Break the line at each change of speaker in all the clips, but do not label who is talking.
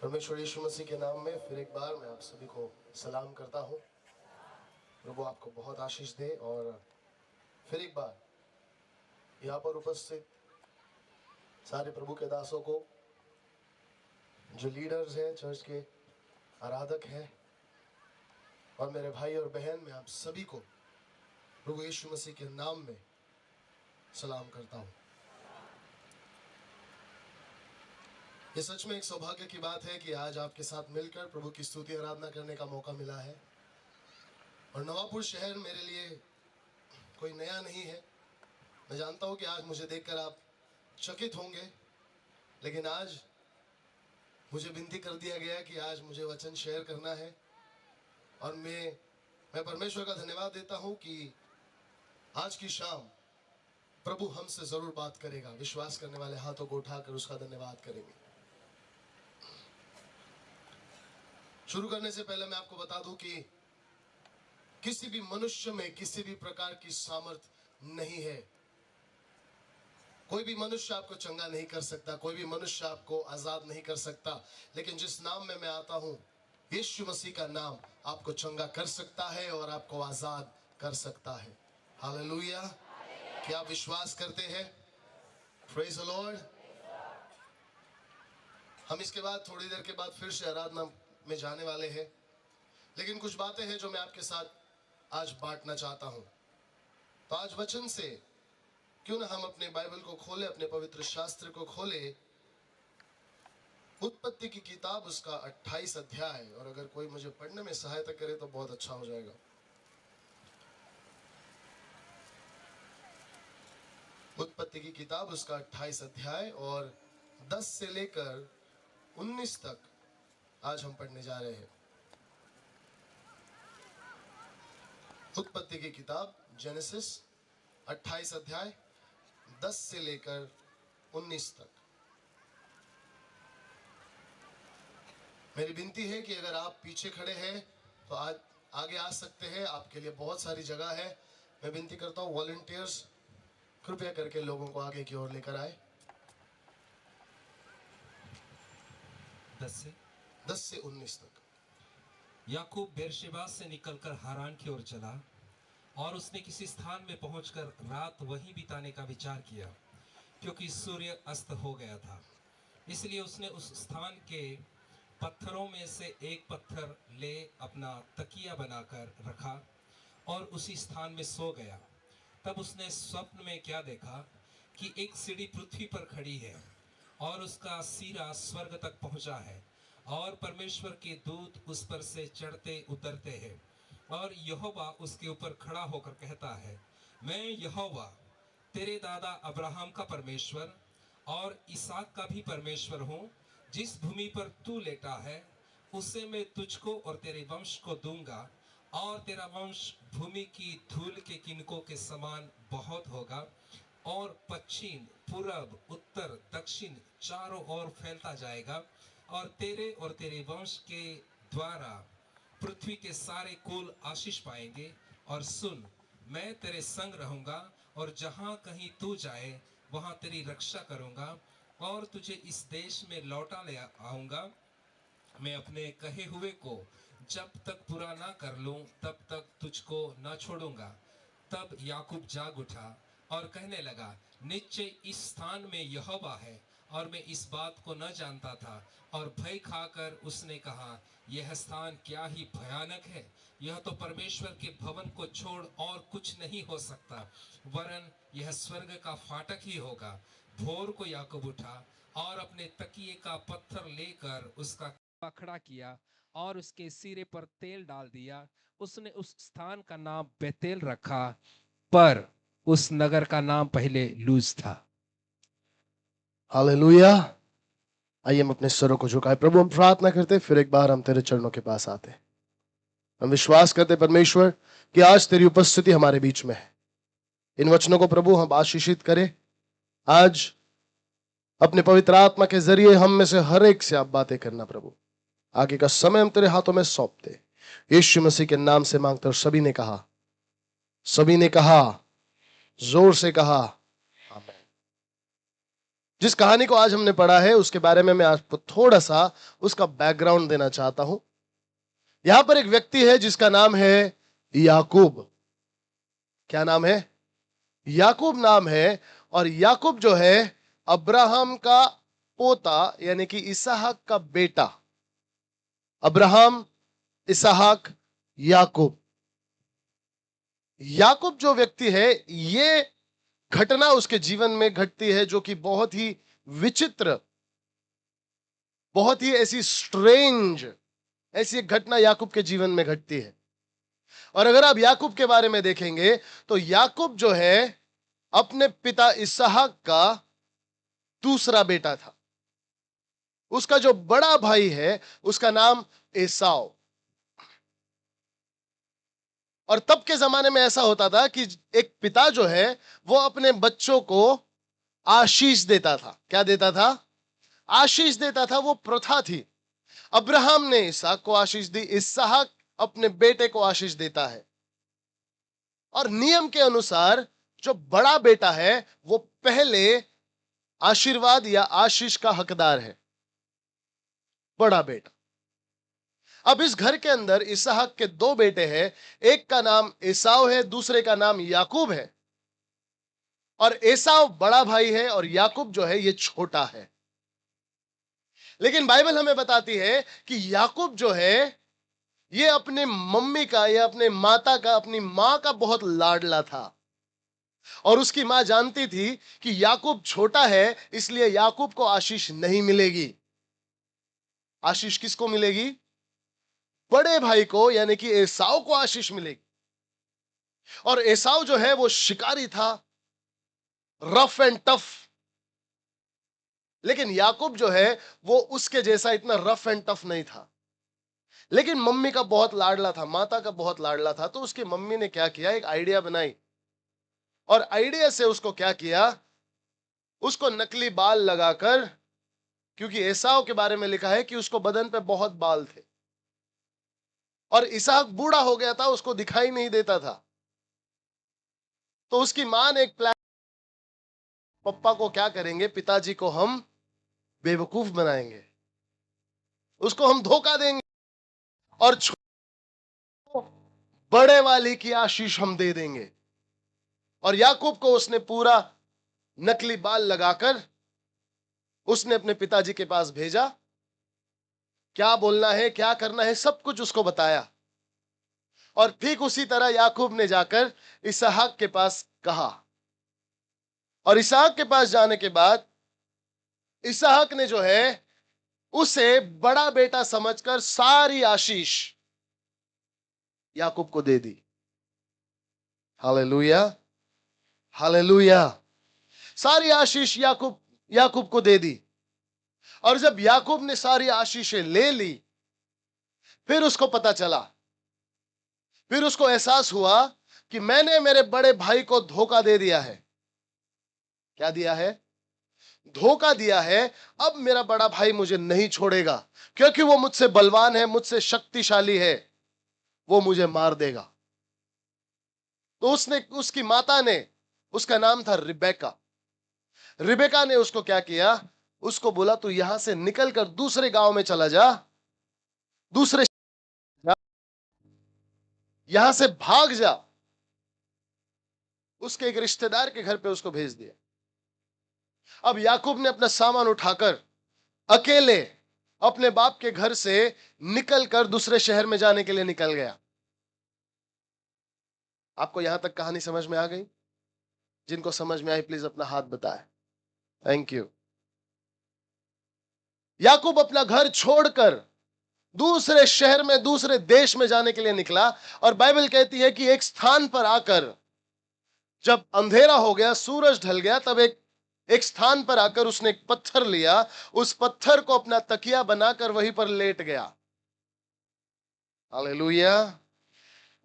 परमेश्वर यीशु मसीह के नाम में फिर एक बार मैं आप सभी को सलाम करता हूँ। प्रभु आपको बहुत आशीष दे। और फिर एक बार यहाँ पर उपस्थित सारे प्रभु के दासों को, जो लीडर्स हैं, चर्च के आराधक हैं, और मेरे भाई और बहन, मैं आप सभी को प्रभु यीशु मसीह के नाम में सलाम करता हूँ। ये सच में एक सौभाग्य की बात है कि आज आपके साथ मिलकर प्रभु की स्तुति आराधना करने का मौका मिला है। और नवापुर शहर मेरे लिए कोई नया नहीं है। मैं जानता हूँ कि आज मुझे देखकर आप चकित होंगे, लेकिन आज मुझे विनती कर दिया गया कि आज मुझे वचन शेयर करना है। और मैं परमेश्वर का धन्यवाद देता हूँ कि आज की शाम प्रभु हमसे जरूर बात करेगा। विश्वास करने वाले हाथों को उठाकर उसका धन्यवाद करेंगे। शुरू करने से पहले मैं आपको बता दूं कि किसी भी मनुष्य में किसी भी प्रकार की सामर्थ्य नहीं है। कोई भी मनुष्य आपको चंगा नहीं कर सकता, कोई भी मनुष्य आपको आजाद नहीं कर सकता। लेकिन जिस नाम में मैं आता हूं, यीशु मसीह का नाम आपको चंगा कर सकता है और आपको आजाद कर सकता है। हालेलुया! क्या आप विश्वास करते हैं? Praise the Lord. हम इसके बाद थोड़ी देर के बाद फिर से आराधना में जाने वाले हैं, लेकिन कुछ बातें हैं जो मैं आपके साथ आज बांटना चाहता हूं। तो आज वचन से क्यों ना हम अपने बाइबल को खोले, अपने पवित्र शास्त्र को खोले, उत्पत्ति की किताब उसका 28 अध्याय। और अगर कोई मुझे पढ़ने में सहायता करे तो बहुत अच्छा हो जाएगा। उत्पत्ति की किताब उसका 28 अध्याय और 10 से लेकर 19 तक आज हम पढ़ने जा रहे हैं। उत्पत्ति की किताब जेनेसिस 28 अध्याय 10 से लेकर 19 तक। मेरी विनती है कि अगर आप पीछे खड़े हैं तो आज आगे आ सकते हैं, आपके लिए बहुत सारी जगह है। मैं विनती करता हूँ, वॉलंटियर्स कृपया करके लोगों को आगे की ओर लेकर आए। 10 से 19 तक।
याकूब बेरशेबा से निकलकर हारान की ओर चला और उसने किसी स्थान में पहुंचकर रात वहीं बिताने का विचार किया, क्योंकि सूर्य अस्त हो गया था। इसलिए उसने उस स्थान के पत्थरों में से एक पत्थर ले अपना तकिया बनाकर रखा और उसी स्थान में सो गया। तब उसने स्वप्न में क्या देखा कि एक सीढ़ी पृथ्वी पर खड़ी है और उसका सिरा स्वर्ग तक पहुंचा है और परमेश्वर के दूत उस पर से चढ़ते उतरते हैं। और यहोवा उसके ऊपर खड़ा होकर कहता है, मैं यहोवा तेरे दादा अब्राहम का परमेश्वर और इसहाक का भी परमेश्वर हूँ। जिस भूमि पर तू लेटा है उसे मैं तुझको और तेरे वंश को दूंगा, और तेरा वंश भूमि की धूल के किनकों के समान बहुत होगा और पश्चिम, पूरब, उत्तर, दक्षिण चारों ओर फैलता जाएगा। और तेरे वंश के द्वारा पृथ्वी के सारे कुल आशीष पाएंगे। और सुन, मैं तेरे संग रहूंगा और जहां कहीं तू जाए वहां तेरी रक्षा करूंगा और तुझे इस देश में लौटा ले आऊंगा। मैं अपने कहे हुए को जब तक पूरा ना कर लूं तब तक तुझको ना छोड़ूंगा। तब याकूब जाग उठा और कहने लगा, निश्चय इस स्थान में यहोवा है और मैं इस बात को न जानता था। और भय खाकर उसने कहा, यह स्थान क्या ही भयानक है। यह तो परमेश्वर के भवन को छोड़ और कुछ नहीं हो सकता, वरन यह स्वर्ग का फाटक ही होगा। भोर को याकूब उठा और अपने तकिए का पत्थर लेकर उसका खड़ा किया और उसके सिरे पर तेल डाल दिया। उसने उस स्थान का नाम बेतेल रखा, पर उस नगर का नाम पहले लूज था।
हालेलुया! आइए हम अपने स्वरों को झुकाए। प्रभु, हम प्रार्थना करते, फिर एक बार हम तेरे चरणों के पास आते। हम विश्वास करते परमेश्वर कि आज तेरी उपस्थिति हमारे बीच में है। इन वचनों को प्रभु हम आशीषित करें। आज अपने पवित्र आत्मा के जरिए हम में से हर एक से आप बातें करना प्रभु। आगे का समय हम तेरे हाथों में सौंपते, यीशु मसीह के नाम से मांगते। और सभी ने कहा, जोर से कहा, आमीन। जिस कहानी को आज हमने पढ़ा है उसके बारे में मैं आपको थोड़ा सा उसका बैकग्राउंड देना चाहता हूं। यहां पर एक व्यक्ति है जिसका नाम है याकूब। क्या नाम है? याकूब नाम है। और याकूब जो है अब्राहम का पोता यानी कि इसहाक का बेटा। अब्राहम, इसहाक, याकूब। याकूब जो व्यक्ति है, ये घटना उसके जीवन में घटती है जो कि बहुत ही विचित्र, बहुत ही ऐसी स्ट्रेंज, ऐसी एक घटना याकूब के जीवन में घटती है। और अगर आप याकूब के बारे में देखेंगे तो याकूब जो है अपने पिता इसहाक का दूसरा बेटा था। उसका जो बड़ा भाई है उसका नाम एसाव। और तब के जमाने में ऐसा होता था कि एक पिता जो है वो अपने बच्चों को आशीष देता था। क्या देता था? आशीष देता था। वो प्रथा थी। अब्राहम ने इसहाक को आशीष दी, इसहाक अपने बेटे को आशीष देता है। और नियम के अनुसार जो बड़ा बेटा है वो पहले आशीर्वाद या आशीष का हकदार है, बड़ा बेटा। अब इस घर के अंदर इसहाक के दो बेटे हैं। एक का नाम एसाव है, दूसरे का नाम याकूब है। और एसाव बड़ा भाई है और याकूब जो है ये छोटा है। लेकिन बाइबल हमें बताती है कि याकूब जो है ये अपने मम्मी का या अपने माता का, अपनी मां का बहुत लाडला था। और उसकी मां जानती थी कि याकूब छोटा है, इसलिए याकूब को आशीष नहीं मिलेगी। आशीष किसको मिलेगी? बड़े भाई को, यानी कि एसाव को आशीष मिलेगी। और एसाव जो है वो शिकारी था, रफ एंड टफ। लेकिन याकूब जो है वो उसके जैसा इतना रफ एंड टफ नहीं था। लेकिन मम्मी का बहुत लाडला था, माता का बहुत लाडला था। तो उसकी मम्मी ने क्या किया, एक आइडिया बनाई। और आइडिया से उसको क्या किया, उसको नकली बाल लगाकर, क्योंकि एसाव के बारे में लिखा है कि उसको बदन पे बहुत बाल थे और इसहाक बूढ़ा हो गया था, उसको दिखाई नहीं देता था। तो उसकी मां ने एक प्लान, पप्पा को क्या करेंगे, पिताजी को हम बेवकूफ बनाएंगे, उसको हम धोखा देंगे और बड़े वाली की आशीष हम दे देंगे। और याकूब को उसने पूरा नकली बाल लगाकर उसने अपने पिताजी के पास भेजा। क्या बोलना है, क्या करना है, सब कुछ उसको बताया। और ठीक उसी तरह याकूब ने जाकर इसहाक के पास कहा। और इसहाक के पास जाने के बाद इसहाक ने जो है उसे बड़ा बेटा समझकर सारी आशीष याकूब को दे दी। Hallelujah, hallelujah. सारी आशीष याकूब याकूब को दे दी। और जब याकूब ने सारी आशीषें ले ली, फिर उसको पता चला, फिर उसको एहसास हुआ कि मैंने मेरे बड़े भाई को धोखा दे दिया है। क्या दिया है? धोखा दिया है। अब मेरा बड़ा भाई मुझे नहीं छोड़ेगा, क्योंकि वो मुझसे बलवान है, मुझसे शक्तिशाली है, वो मुझे मार देगा। तो उसने, उसकी माता ने, उसका नाम था रिबेका। रिबेका ने उसको क्या किया, उसको बोला तू यहां से निकल कर दूसरे गांव में चला जा, दूसरे जा, यहां से भाग जा। उसके एक रिश्तेदार के घर पे उसको भेज दिया। अब याकूब ने अपना सामान उठाकर अकेले अपने बाप के घर से निकलकर दूसरे शहर में जाने के लिए निकल गया। आपको यहां तक कहानी समझ में आ गई? जिनको समझ में आई प्लीज अपना हाथ बताएं। Thank you. याकूब अपना घर छोड़कर दूसरे शहर में, दूसरे देश में जाने के लिए निकला। और बाइबल कहती है कि एक स्थान पर आकर, जब अंधेरा हो गया, सूरज ढल गया, तब एक स्थान पर आकर उसने एक पत्थर लिया, उस पत्थर को अपना तकिया बनाकर वहीं पर लेट गया। हालेलुया।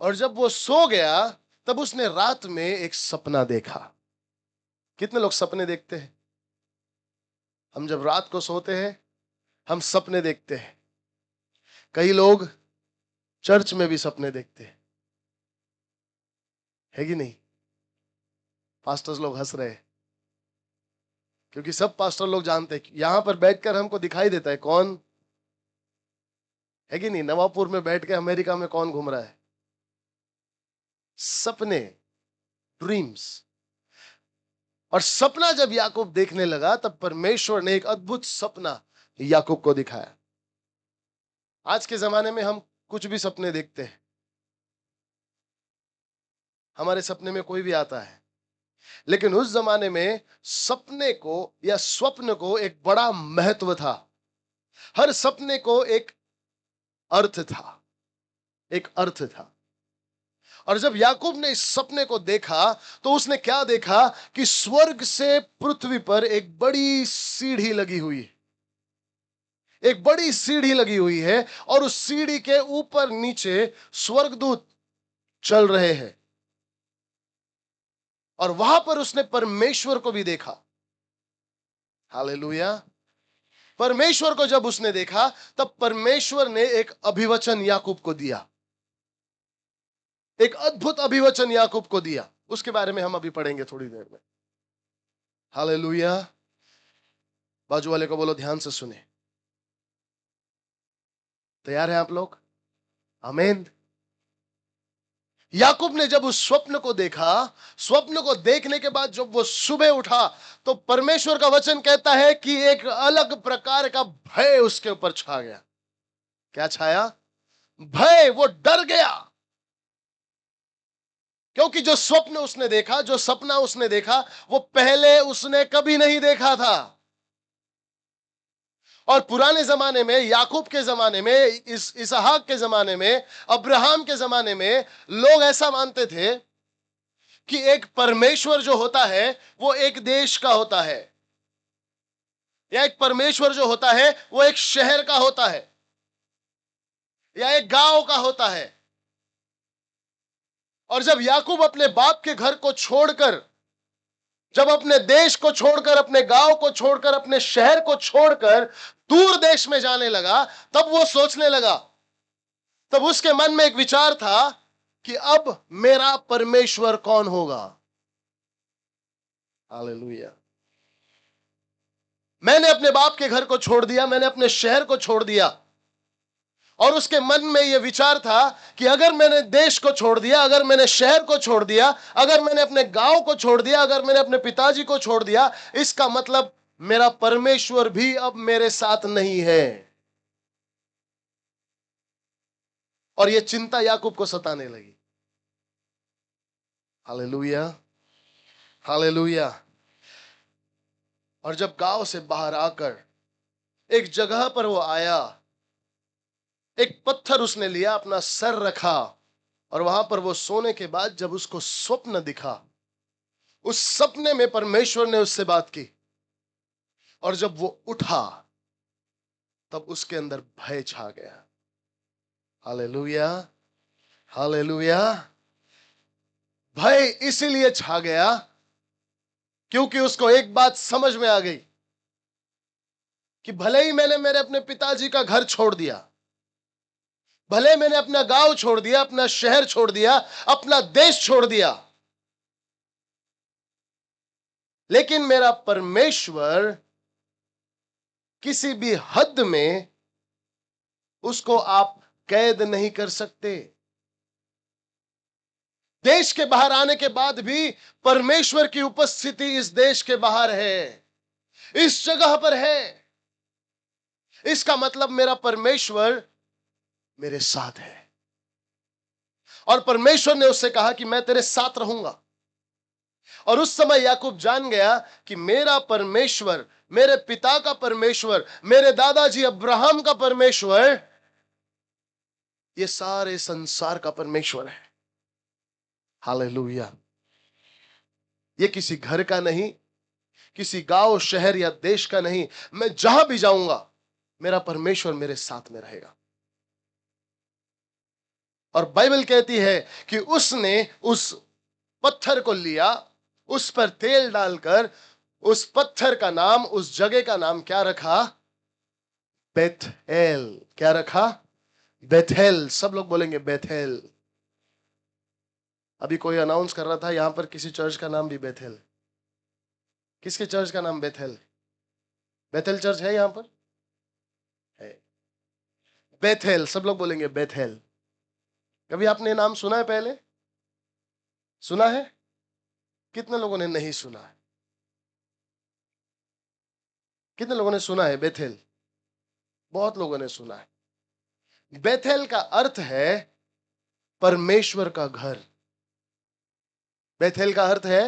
और जब वो सो गया तब उसने रात में एक सपना देखा। कितने लोग सपने देखते हैं? हम जब रात को सोते हैं हम सपने देखते हैं। कई लोग चर्च में भी सपने देखते हैं, है कि नहीं? पास्टर्स लोग हंस रहे हैं क्योंकि सब पास्टर लोग जानते हैं कि यहां पर बैठकर हमको दिखाई देता है कौन है कि नहीं। नवापुर में बैठ के अमेरिका में कौन घूम रहा है? सपने, ड्रीम्स। और सपना जब याकूब देखने लगा तब परमेश्वर ने एक अद्भुत सपना याकूब को दिखाया। आज के जमाने में हम कुछ भी सपने देखते हैं, हमारे सपने में कोई भी आता है, लेकिन उस जमाने में सपने को या स्वप्न को एक बड़ा महत्व था। हर सपने को एक अर्थ था, एक अर्थ था। और जब याकूब ने इस सपने को देखा तो उसने क्या देखा कि स्वर्ग से पृथ्वी पर एक बड़ी सीढ़ी लगी हुई है, एक बड़ी सीढ़ी लगी हुई है, और उस सीढ़ी के ऊपर नीचे स्वर्गदूत चल रहे हैं। और वहां पर उसने परमेश्वर को भी देखा। हालेलुया। परमेश्वर को जब उसने देखा तब परमेश्वर ने एक अभिवचन याकूब को दिया, एक अद्भुत अभिवचन याकूब को दिया। उसके बारे में हम अभी पढ़ेंगे थोड़ी देर में। हालेलुया। बाजू वाले को बोलो ध्यान से सुने। तैयार है आप लोग? आमीन। याकूब ने जब उस स्वप्न को देखा, स्वप्न को देखने के बाद जब वो सुबह उठा तो परमेश्वर का वचन कहता है कि एक अलग प्रकार का भय उसके ऊपर छा गया। क्या छाया? भय। वो डर गया, क्योंकि जो स्वप्न उसने देखा, जो सपना उसने देखा, वो पहले उसने कभी नहीं देखा था। और पुराने जमाने में, याकूब के जमाने में, इसहाक के जमाने में, अब्राहम के जमाने में लोग ऐसा मानते थे कि एक परमेश्वर जो होता है वो एक देश का होता है, या एक परमेश्वर जो होता है वो एक शहर का होता है, या एक गांव का होता है। और जब याकूब अपने बाप के घर को छोड़कर, जब अपने देश को छोड़कर, अपने गांव को छोड़कर, अपने शहर को छोड़कर दूर देश में जाने लगा, तब वो सोचने लगा, तब उसके मन में एक विचार था कि अब मेरा परमेश्वर कौन होगा। हालेलुया। मैंने अपने बाप के घर को छोड़ दिया, मैंने अपने शहर को छोड़ दिया, और उसके मन में यह विचार था कि अगर मैंने देश को छोड़ दिया, अगर मैंने शहर को छोड़ दिया, अगर मैंने अपने गांव को छोड़ दिया, अगर मैंने अपने पिताजी को छोड़ दिया, इसका मतलब मेरा परमेश्वर भी अब मेरे साथ नहीं है। और यह चिंता याकूब को सताने लगी। Hallelujah, hallelujah. और जब गांव से बाहर आकर एक जगह पर वो आया, एक पत्थर उसने लिया, अपना सर रखा, और वहां पर वो सोने के बाद जब उसको स्वप्न दिखा, उस सपने में परमेश्वर ने उससे बात की, और जब वो उठा तब उसके अंदर भय छा गया। Hallelujah, hallelujah. भय इसीलिए छा गया क्योंकि उसको एक बात समझ में आ गई कि भले ही मैंने मेरे अपने पिताजी का घर छोड़ दिया, भले मैंने अपना गांव छोड़ दिया, अपना शहर छोड़ दिया, अपना देश छोड़ दिया, लेकिन मेरा परमेश्वर किसी भी हद में उसको आप कैद नहीं कर सकते। देश के बाहर आने के बाद भी परमेश्वर की उपस्थिति इस देश के बाहर है, इस जगह पर है। इसका मतलब मेरा परमेश्वर मेरे साथ है। और परमेश्वर ने उससे कहा कि मैं तेरे साथ रहूंगा। और उस समय याकूब जान गया कि मेरा परमेश्वर, मेरे पिता का परमेश्वर, मेरे दादाजी अब्राहम का परमेश्वर, ये सारे संसार का परमेश्वर है। हालेलुया। ये किसी घर का नहीं, किसी गांव, शहर या देश का नहीं। मैं जहां भी जाऊंगा मेरा परमेश्वर मेरे साथ में रहेगा। और बाइबल कहती है कि उसने उस पत्थर को लिया, उस पर तेल डालकर उस पत्थर का नाम, उस जगह का नाम क्या रखा? बेथेल। क्या रखा? बेथेल। सब लोग बोलेंगे बेथेल। अभी कोई अनाउंस कर रहा था यहां पर किसी चर्च का नाम भी बेथेल। किसके चर्च का नाम बेथेल? बेथेल चर्च है यहां पर? है। बेथेल, सब लोग बोलेंगे बेथेल। कभी आपने नाम सुना है पहले? सुना है? कितने लोगों ने नहीं सुना है? कितने लोगों ने सुना है बेथेल? बहुत लोगों ने सुना है। बेथेल का अर्थ है परमेश्वर का घर। बेथेल का अर्थ है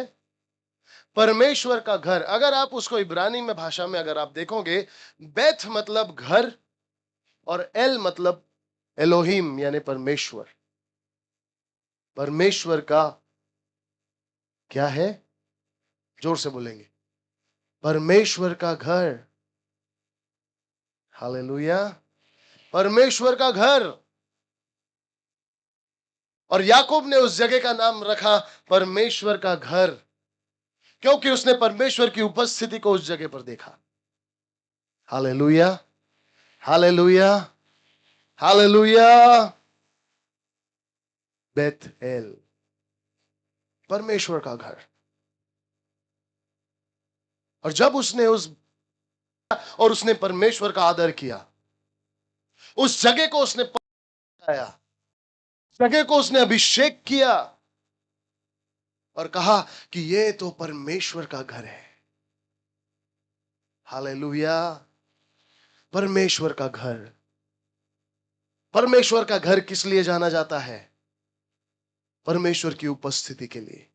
परमेश्वर का घर। अगर आप उसको इब्रानी में भाषा में अगर आप देखोगे, बेथ मतलब घर और एल मतलब एलोहिम यानी परमेश्वर। परमेश्वर का क्या है? जोर से बोलेंगे, परमेश्वर का घर। हालेलुया, परमेश्वर का घर। और याकूब ने उस जगह का नाम रखा परमेश्वर का घर, क्योंकि उसने परमेश्वर की उपस्थिति को उस जगह पर देखा। Hallelujah, hallelujah, hallelujah. बेथेल, परमेश्वर का घर। और जब उसने परमेश्वर का आदर किया, उस जगह को उसने पकाया, जगह को उसने अभिषेक किया और कहा कि ये तो परमेश्वर का घर है। हालेलुया, परमेश्वर का घर। परमेश्वर का घर किस लिए जाना जाता है? परमेश्वर की उपस्थिति के लिए।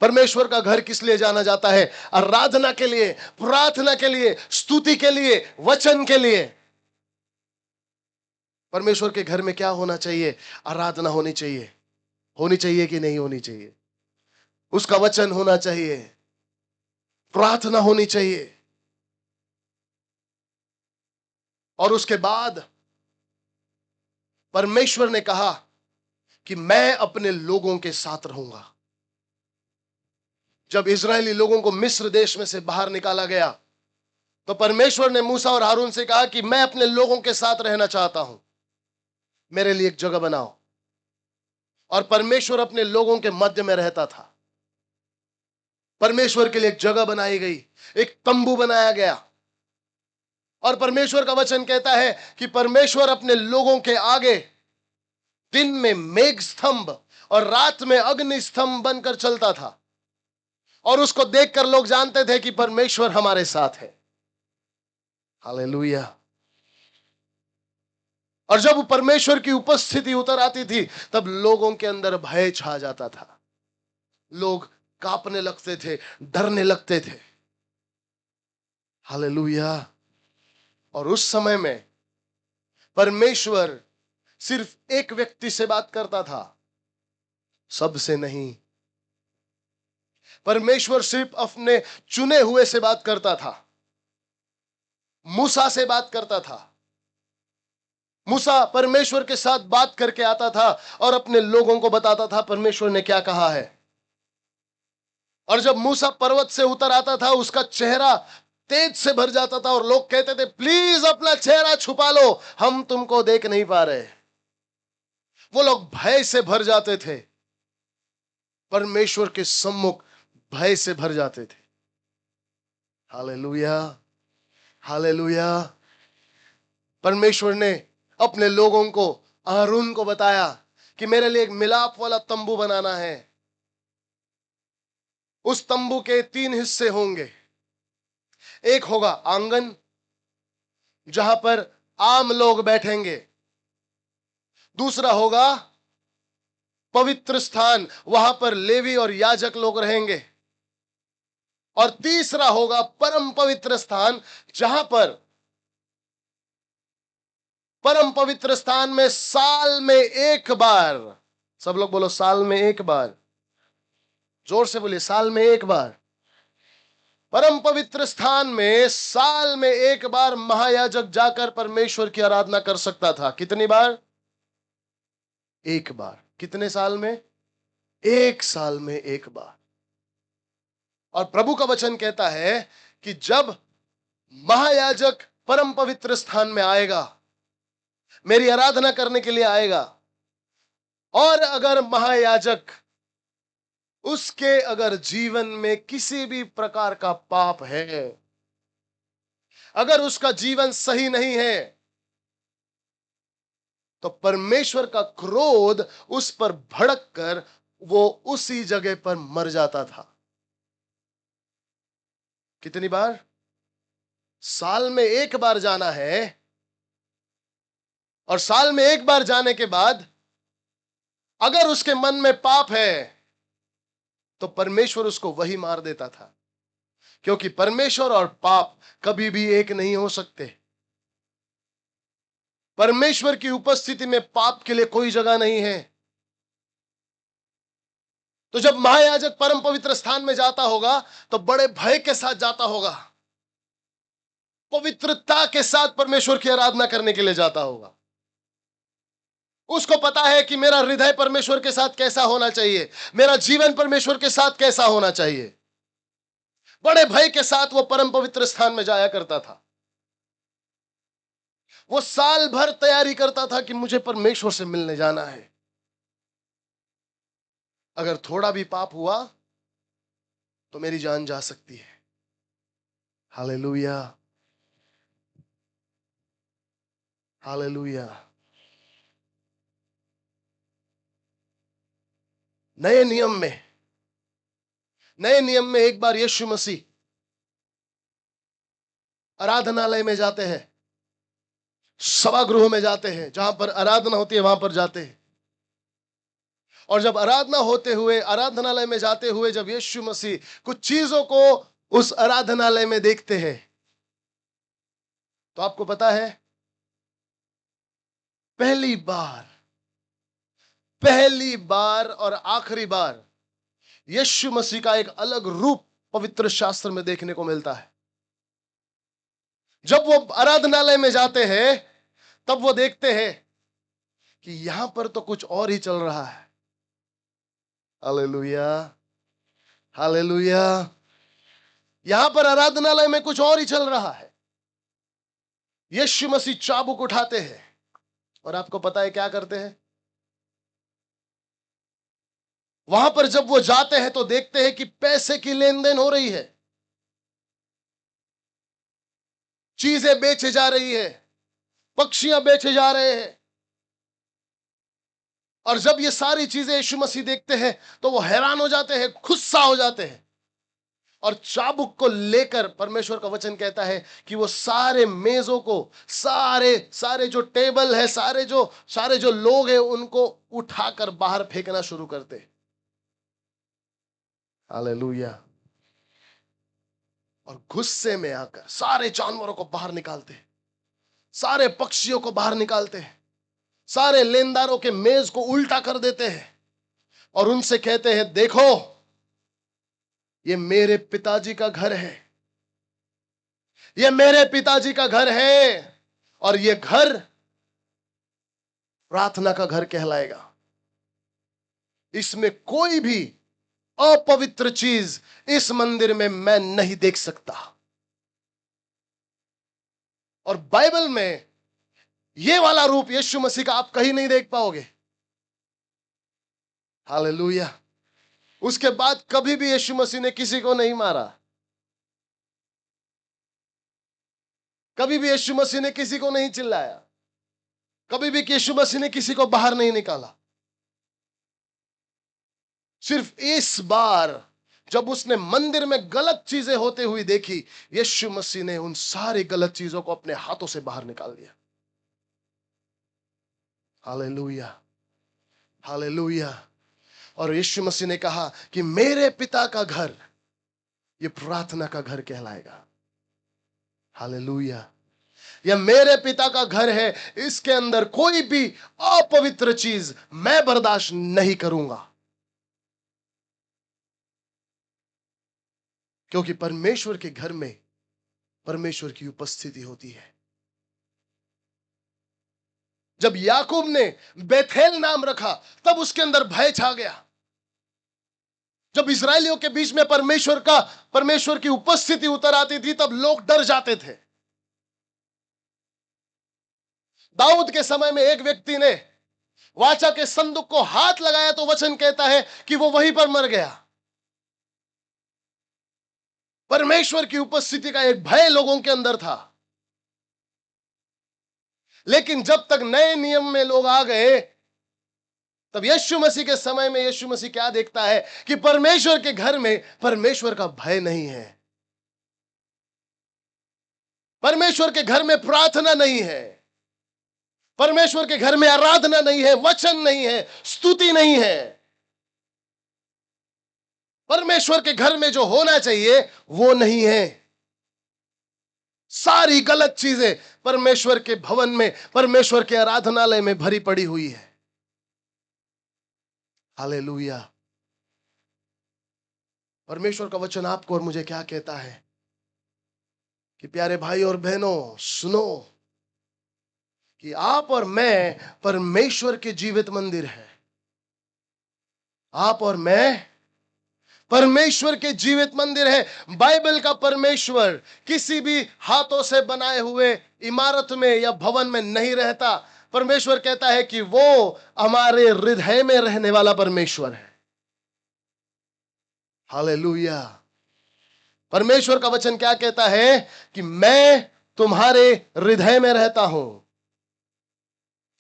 परमेश्वर का घर किस लिए जाना जाता है? आराधना के लिए, प्रार्थना के लिए, स्तुति के लिए, वचन के लिए। परमेश्वर के घर में क्या होना चाहिए? आराधना होनी चाहिए। होनी चाहिए कि नहीं होनी चाहिए? उसका वचन होना चाहिए, प्रार्थना होनी चाहिए। और उसके बाद परमेश्वर ने कहा कि मैं अपने लोगों के साथ रहूंगा। जब इजरायली लोगों को मिस्र देश में से बाहर निकाला गया, तो परमेश्वर ने मूसा और हारून से कहा कि मैं अपने लोगों के साथ रहना चाहता हूं, मेरे लिए एक जगह बनाओ। और परमेश्वर अपने लोगों के मध्य में रहता था। परमेश्वर के लिए एक जगह बनाई गई, एक तंबू बनाया गया। और परमेश्वर का वचन कहता है कि परमेश्वर अपने लोगों के आगे दिन में मेघ स्तंभ और रात में अग्नि स्तंभ बनकर चलता था। और उसको देखकर लोग जानते थे कि परमेश्वर हमारे साथ है। हालेलुया। और जब परमेश्वर की उपस्थिति उतर आती थी, तब लोगों के अंदर भय छा जाता था। लोग कांपने लगते थे, डरने लगते थे। हालेलुया। और उस समय में परमेश्वर सिर्फ एक व्यक्ति से बात करता था, सबसे नहीं। परमेश्वर सिर्फ अपने चुने हुए से बात करता था। मूसा से बात करता था। मूसा परमेश्वर के साथ बात करके आता था और अपने लोगों को बताता था परमेश्वर ने क्या कहा है। और जब मूसा पर्वत से उतर आता था, उसका चेहरा तेज से भर जाता था और लोग कहते थे प्लीज अपना चेहरा छुपा लो, हम तुमको देख नहीं पा रहे। वो लोग भय से भर जाते थे, परमेश्वर के सम्मुख भय से भर जाते थे। Hallelujah, hallelujah. परमेश्वर ने अपने लोगों को, हारून को बताया कि मेरे लिए एक मिलाप वाला तंबू बनाना है। उस तंबू के 3 हिस्से होंगे। एक होगा आंगन, जहां पर आम लोग बैठेंगे। दूसरा होगा पवित्र स्थान, वहां पर लेवी और याजक लोग रहेंगे। और तीसरा होगा परम पवित्र स्थान, जहां पर परम पवित्र स्थान में साल में एक बार, सब लोग बोलो साल में एक बार, जोर से बोलिए साल में एक बार। परम पवित्र स्थान में साल में एक बार महायाजक जाकर परमेश्वर की आराधना कर सकता था। कितनी बार? एक बार। कितने साल में? एक साल में एक बार। और प्रभु का वचन कहता है कि जब महायाजक परम पवित्र स्थान में आएगा, मेरी आराधना करने के लिए आएगा, और अगर महायाजक उसके अगर जीवन में किसी भी प्रकार का पाप है, अगर उसका जीवन सही नहीं है, तो परमेश्वर का क्रोध उस पर भड़क कर वो उसी जगह पर मर जाता था। कितनी बार? साल में एक बार जाना है, और साल में एक बार जाने के बाद अगर उसके मन में पाप है तो परमेश्वर उसको वही मार देता था, क्योंकि परमेश्वर और पाप कभी भी एक नहीं हो सकते। परमेश्वर की उपस्थिति में पाप के लिए कोई जगह नहीं है। तो जब महायाजक परम पवित्र स्थान में जाता होगा तो बड़े भय के साथ जाता होगा, पवित्रता के साथ परमेश्वर की आराधना करने के लिए जाता होगा। उसको पता है कि मेरा हृदय परमेश्वर के साथ कैसा होना चाहिए, मेरा जीवन परमेश्वर के साथ कैसा होना चाहिए। बड़े भय के साथ वो परम पवित्र स्थान में जाया करता था। वो साल भर तैयारी करता था कि मुझे परमेश्वर से मिलने जाना है। अगर थोड़ा भी पाप हुआ तो मेरी जान जा सकती है। Hallelujah, hallelujah. नए नियम में एक बार यीशु मसीह आराधनालय में जाते हैं, सभागृह में जाते हैं, जहां पर आराधना होती है वहां पर जाते हैं। और जब आराधनालय में जाते हुए जब यीशु मसीह कुछ चीजों को उस आराधनालय में देखते हैं, तो आपको पता है, पहली बार और आखिरी बार यीशु मसीह का एक अलग रूप पवित्र शास्त्र में देखने को मिलता है। जब वो आराधनालय में जाते हैं तब वो देखते हैं कि यहां पर तो कुछ और ही चल रहा है। Hallelujah, hallelujah. यहां पर आराधनालय में कुछ और ही चल रहा है। यीशु मसीह चाबुक उठाते हैं और आपको पता है क्या करते हैं? वहां पर जब वो जाते हैं तो देखते हैं कि पैसे की लेन देन हो रही है, चीजें बेचे जा रही है, पक्षियां बेचे जा रहे हैं। और जब ये सारी चीजें यीशु मसीह देखते हैं तो वो हैरान हो जाते हैं, गुस्सा हो जाते हैं। और चाबुक को लेकर परमेश्वर का वचन कहता है कि वो सारे मेजों को, सारे जो टेबल है, सारे जो लोग हैं, उनको उठाकर बाहर फेंकना शुरू करते हैं। हालेलुया। और गुस्से में आकर सारे जानवरों को बाहर निकालते हैं, सारे पक्षियों को बाहर निकालते हैं, सारे लेनदारों के मेज को उल्टा कर देते हैं और उनसे कहते हैं, देखो ये मेरे पिताजी का घर है, ये मेरे पिताजी का घर है, और ये घर प्रार्थना का घर कहलाएगा। इसमें कोई भी अपवित्र चीज इस मंदिर में मैं नहीं देख सकता। और बाइबल में ये वाला रूप यीशु मसीह का आप कहीं नहीं देख पाओगे। हालेलुया। उसके बाद कभी भी यीशु मसीह ने किसी को नहीं मारा, कभी भी यीशु मसीह ने किसी को नहीं चिल्लाया, कभी भी यीशु मसीह ने किसी को बाहर नहीं निकाला। सिर्फ इस बार जब उसने मंदिर में गलत चीजें होते हुए देखी, यीशु मसीह ने उन सारी गलत चीजों को अपने हाथों से बाहर निकाल दिया। Hallelujah, hallelujah. और यीशु मसीह ने कहा कि मेरे पिता का घर ये प्रार्थना का घर कहलाएगा। हालेलुया। यह मेरे पिता का घर है, इसके अंदर कोई भी अपवित्र चीज मैं बर्दाश्त नहीं करूंगा। क्योंकि परमेश्वर के घर में परमेश्वर की उपस्थिति होती है। जब याकूब ने बेथेल नाम रखा तब उसके अंदर भय छा गया। जब इस्राएलियों के बीच में परमेश्वर की उपस्थिति उतर आती थी तब लोग डर जाते थे। दाऊद के समय में एक व्यक्ति ने वाचा के संदूक को हाथ लगाया तो वचन कहता है कि वो वहीं पर मर गया। परमेश्वर की उपस्थिति का एक भय लोगों के अंदर था। लेकिन जब तक नए नियम में लोग आ गए, तब यीशु मसीह के समय में यीशु मसीह क्या देखता है कि परमेश्वर के घर में परमेश्वर का भय नहीं है, परमेश्वर के घर में प्रार्थना नहीं है, परमेश्वर के घर में आराधना नहीं है, वचन नहीं है, स्तुति नहीं है। परमेश्वर के घर में जो होना चाहिए वो नहीं है। सारी गलत चीजें परमेश्वर के भवन में, परमेश्वर के आराधनालय में भरी पड़ी हुई है। हालेलुया। परमेश्वर का वचन आपको और मुझे क्या कहता है कि प्यारे भाई और बहनों सुनो कि आप और मैं परमेश्वर के जीवित मंदिर हैं। आप और मैं परमेश्वर के जीवित मंदिर है। बाइबल का परमेश्वर किसी भी हाथों से बनाए हुए इमारत में या भवन में नहीं रहता। परमेश्वर कहता है कि वो हमारे हृदय में रहने वाला परमेश्वर है। हालेलुया। परमेश्वर का वचन क्या कहता है कि मैं तुम्हारे हृदय में रहता हूं।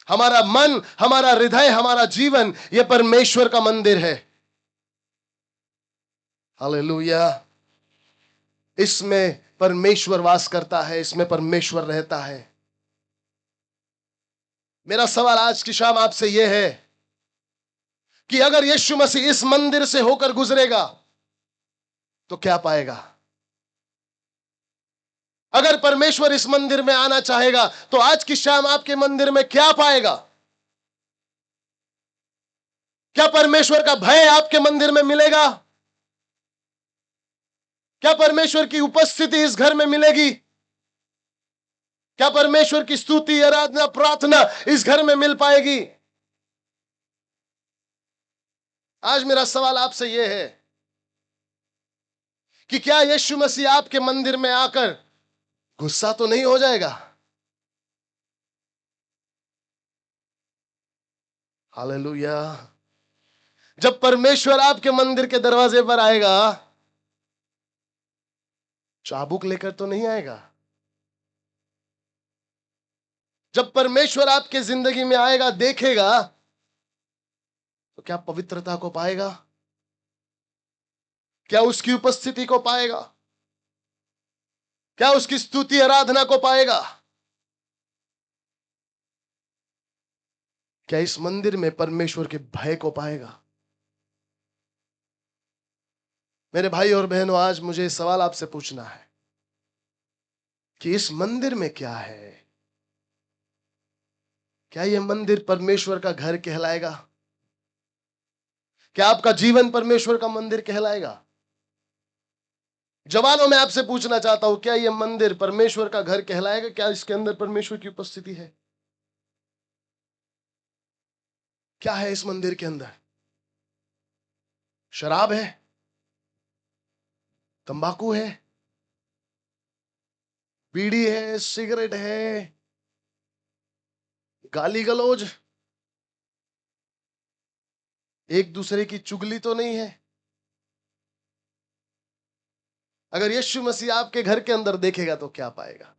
हमारा मन, हमारा हृदय, हमारा जीवन यह परमेश्वर का मंदिर है। हालेलुया। इसमें परमेश्वर वास करता है, इसमें परमेश्वर रहता है। मेरा सवाल आज की शाम आपसे यह है कि अगर यीशु मसीह इस मंदिर से होकर गुजरेगा तो क्या पाएगा? अगर परमेश्वर इस मंदिर में आना चाहेगा तो आज की शाम आपके मंदिर में क्या पाएगा? क्या परमेश्वर का भय आपके मंदिर में मिलेगा? क्या परमेश्वर की उपस्थिति इस घर में मिलेगी? क्या परमेश्वर की स्तुति, आराधना, प्रार्थना इस घर में मिल पाएगी? आज मेरा सवाल आपसे यह है कि क्या यीशु मसीह आपके मंदिर में आकर गुस्सा तो नहीं हो जाएगा? हालेलुया। जब परमेश्वर आपके मंदिर के दरवाजे पर आएगा, चाबुक लेकर तो नहीं आएगा। जब परमेश्वर आपके जिंदगी में आएगा, देखेगा तो क्या पवित्रता को पाएगा? क्या उसकी उपस्थिति को पाएगा? क्या उसकी स्तुति आराधना को पाएगा? क्या इस मंदिर में परमेश्वर के भय को पाएगा? मेरे भाई और बहनों, आज मुझे सवाल आपसे पूछना है कि इस मंदिर में क्या है? क्या यह मंदिर परमेश्वर का घर कहलाएगा? क्या आपका जीवन परमेश्वर का मंदिर कहलाएगा? जवानों, मैं आपसे पूछना चाहता हूं, क्या यह मंदिर परमेश्वर का घर कहलाएगा? क्या इसके अंदर परमेश्वर की उपस्थिति है? क्या है इस मंदिर के अंदर? शराब है? तंबाकू है? बीड़ी है? सिगरेट है? गाली गलौज, एक दूसरे की चुगली तो नहीं है? अगर यीशु मसीह आपके घर के अंदर देखेगा तो क्या पाएगा?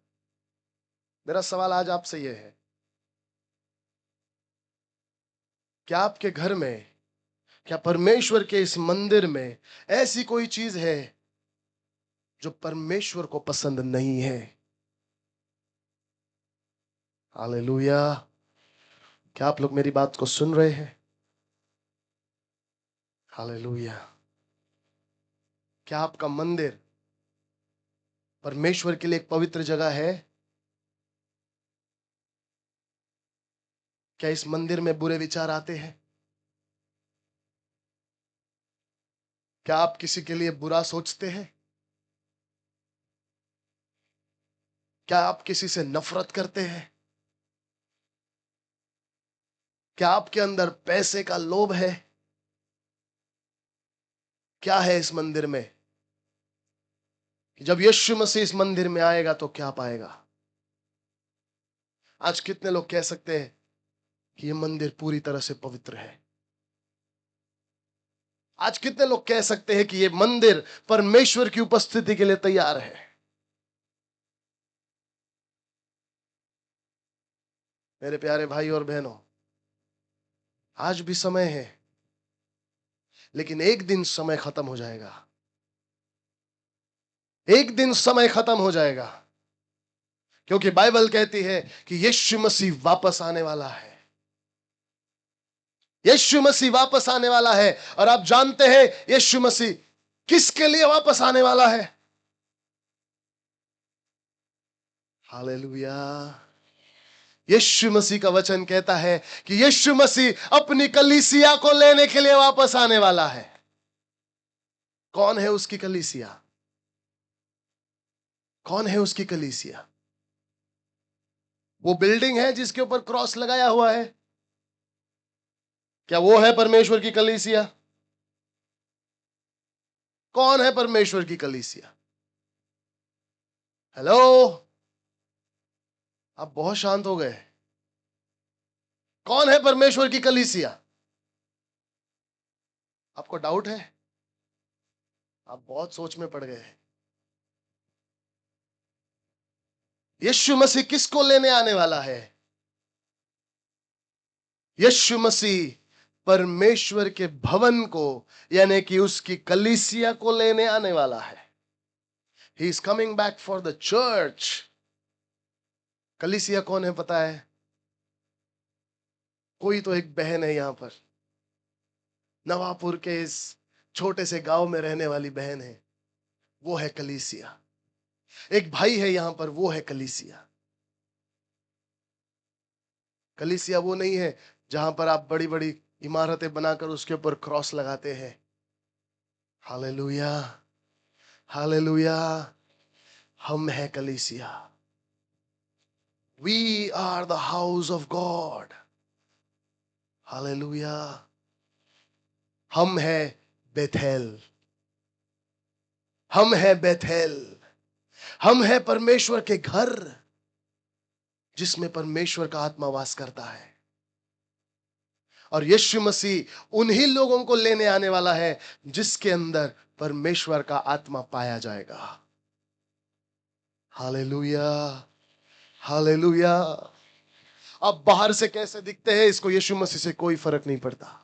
मेरा सवाल आज आपसे यह है, क्या आपके घर में, क्या परमेश्वर के इस मंदिर में ऐसी कोई चीज है जो परमेश्वर को पसंद नहीं है? हालेलुया। क्या आप लोग मेरी बात को सुन रहे हैं? हालेलुया। क्या आपका मंदिर परमेश्वर के लिए एक पवित्र जगह है? क्या इस मंदिर में बुरे विचार आते हैं? क्या आप किसी के लिए बुरा सोचते हैं? क्या आप किसी से नफरत करते हैं? क्या आपके अंदर पैसे का लोभ है? क्या है इस मंदिर में कि जब यीशु मसीह इस मंदिर में आएगा तो क्या पाएगा? आज कितने लोग कह सकते हैं कि यह मंदिर पूरी तरह से पवित्र है? आज कितने लोग कह सकते हैं कि ये मंदिर परमेश्वर की उपस्थिति के लिए तैयार है? मेरे प्यारे भाई और बहनों, आज भी समय है, लेकिन एक दिन समय खत्म हो जाएगा। एक दिन समय खत्म हो जाएगा, क्योंकि बाइबल कहती है कि यीशु मसीह वापस आने वाला है। यीशु मसीह वापस आने वाला है। और आप जानते हैं यीशु मसीह किसके लिए वापस आने वाला है? हालेलुया। यीशु मसीह का वचन कहता है कि यीशु मसीह अपनी कलीसिया को लेने के लिए वापस आने वाला है। कौन है उसकी कलीसिया? कौन है उसकी कलीसिया? वो बिल्डिंग है जिसके ऊपर क्रॉस लगाया हुआ है? क्या वो है परमेश्वर की कलीसिया? कौन है परमेश्वर की कलीसिया? हेलो, आप बहुत शांत हो गए। कौन है परमेश्वर की कलीसिया? आपको डाउट है? आप बहुत सोच में पड़ गए। यीशु मसीह किसको लेने आने वाला है? यीशु मसीह परमेश्वर के भवन को, यानी कि उसकी कलीसिया को लेने आने वाला है। He is coming back for the church. कलीसिया कौन है पता है? कोई तो एक बहन है यहां पर, नवापुर के इस छोटे से गांव में रहने वाली बहन है, वो है कलीसिया। एक भाई है यहां पर, वो है कलीसिया। कलीसिया वो नहीं है जहां पर आप बड़ी बड़ी इमारतें बनाकर उसके ऊपर क्रॉस लगाते हैं। Hallelujah, hallelujah. हम है कलीसिया। We are the house of God. Hallelujah. हम है बेथेल। हम है बेथेल। हम है परमेश्वर के घर, जिसमें परमेश्वर का आत्मा वास करता है। और यीशु मसीह उन्हीं लोगों को लेने आने वाला है जिसके अंदर परमेश्वर का आत्मा पाया जाएगा। Hallelujah, hallelujah. अब बाहर से कैसे दिखते हैं इसको यीशु मसीह से कोई फर्क नहीं पड़ता।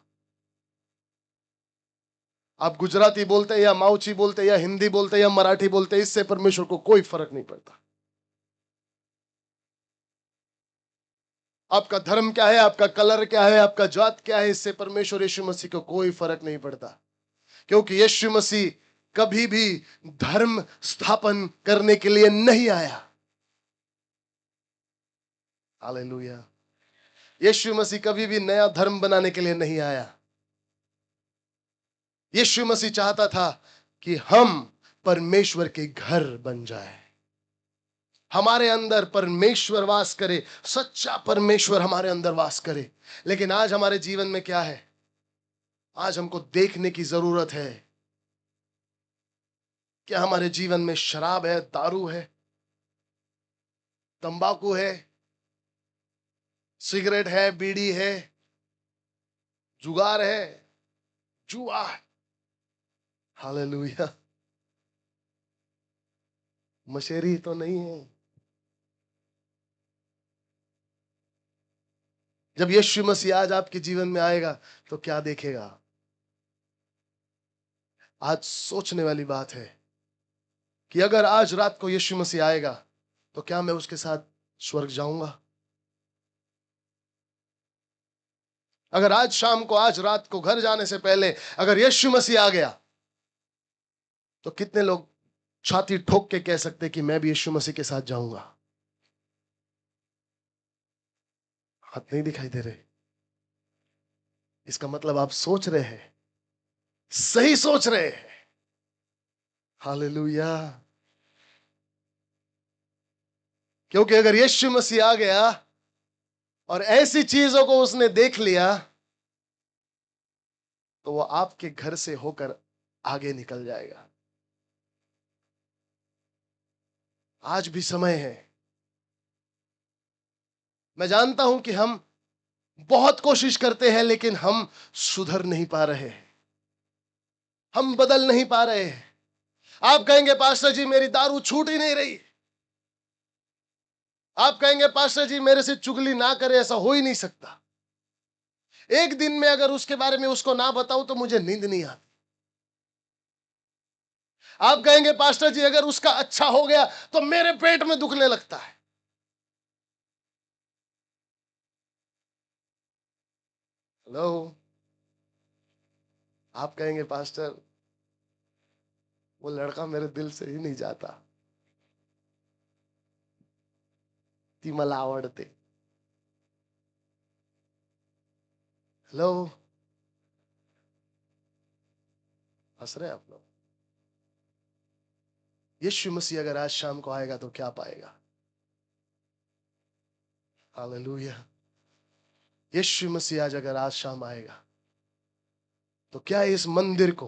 आप गुजराती बोलते या माउची बोलते या हिंदी बोलते या मराठी बोलते, इससे परमेश्वर को कोई फर्क नहीं पड़ता। आपका धर्म क्या है, आपका कलर क्या है, आपका जात क्या है, इससे परमेश्वर यीशु मसीह को कोई फर्क नहीं पड़ता। क्योंकि यीशु मसीह कभी भी धर्म स्थापन करने के लिए नहीं आया। हालेलुया। यीशु मसीह कभी भी नया धर्म बनाने के लिए नहीं आया। यीशु मसीह चाहता था कि हम परमेश्वर के घर बन जाए, हमारे अंदर परमेश्वर वास करे, सच्चा परमेश्वर हमारे अंदर वास करे। लेकिन आज हमारे जीवन में क्या है? आज हमको देखने की जरूरत है। क्या हमारे जीवन में शराब है, दारू है, तंबाकू है, सिगरेट है, बीड़ी है, जुगार है, जुआ है? हालेलुया। मशेरी तो नहीं है। जब यीशु मसीह आज आपके जीवन में आएगा तो क्या देखेगा? आज सोचने वाली बात है कि अगर आज रात को यीशु मसीह आएगा तो क्या मैं उसके साथ स्वर्ग जाऊंगा? अगर आज शाम को, आज रात को घर जाने से पहले अगर यीशु मसीह आ गया तो कितने लोग छाती ठोक के कह सकते कि मैं भी यीशु मसीह के साथ जाऊंगा? हाथ नहीं दिखाई दे रहे। इसका मतलब आप सोच रहे हैं, सही सोच रहे हैं। हालेलुया। क्योंकि अगर यीशु मसीह आ गया और ऐसी चीजों को उसने देख लिया तो वो आपके घर से होकर आगे निकल जाएगा। आज भी समय है। मैं जानता हूं कि हम बहुत कोशिश करते हैं लेकिन हम सुधर नहीं पा रहे हैं। हम बदल नहीं पा रहे हैं। आप कहेंगे पास्टर जी मेरी दारू छूट ही नहीं रही। आप कहेंगे पास्टर जी मेरे से चुगली ना करे, ऐसा हो ही नहीं सकता। एक दिन में अगर उसके बारे में उसको ना बताऊं तो मुझे नींद नहीं आती। आप कहेंगे पास्टर जी अगर उसका अच्छा हो गया तो मेरे पेट में दुखने लगता है। हेलो, आप कहेंगे पास्टर वो लड़का मेरे दिल से ही नहीं जाता, ती मला आवडते। हेलो, हंस रहे हैं आप लोग। यीशु मसीह अगर आज शाम को आएगा तो क्या पाएगा? हालेलुया। यीशु मसीह आज शाम आएगा तो क्या इस मंदिर को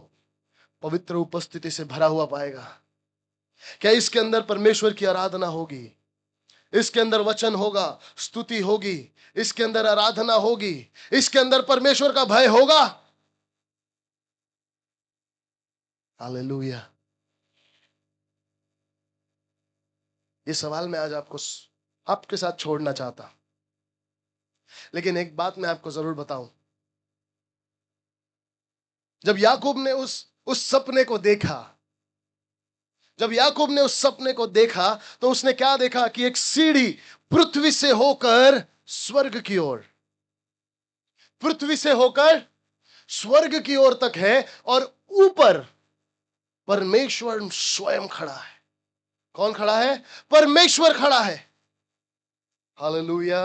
पवित्र उपस्थिति से भरा हुआ पाएगा? क्या इसके अंदर परमेश्वर की आराधना होगी? इसके अंदर वचन होगा, स्तुति होगी, इसके अंदर आराधना होगी, इसके अंदर परमेश्वर का भय होगा? हालेलुया। ये सवाल मैं आज आपके साथ छोड़ना चाहता, लेकिन एक बात मैं आपको जरूर बताऊं। जब याकूब ने उस सपने को देखा, जब याकूब ने उस सपने को देखा तो उसने क्या देखा कि एक सीढ़ी पृथ्वी से होकर स्वर्ग की ओर, पृथ्वी से होकर स्वर्ग की ओर तक है और ऊपर परमेश्वर स्वयं खड़ा है। कौन खड़ा है? परमेश्वर खड़ा है। हालेलुया।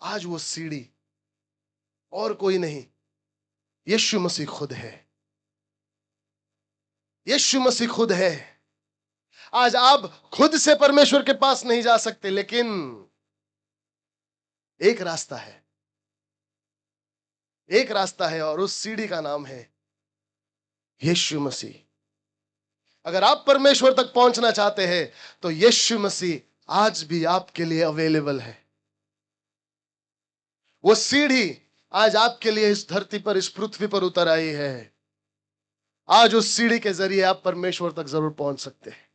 आज वो सीढ़ी और कोई नहीं, यीशु मसीह खुद है। यीशु मसीह खुद है। आज आप खुद से परमेश्वर के पास नहीं जा सकते, लेकिन एक रास्ता है, एक रास्ता है और उस सीढ़ी का नाम है यीशु मसीह। अगर आप परमेश्वर तक पहुंचना चाहते हैं तो यीशु मसीह आज भी आपके लिए अवेलेबल है। वो सीढ़ी आज आपके लिए इस धरती पर, इस पृथ्वी पर उतर आई है। आज उस सीढ़ी के जरिए आप परमेश्वर तक जरूर पहुंच सकते हैं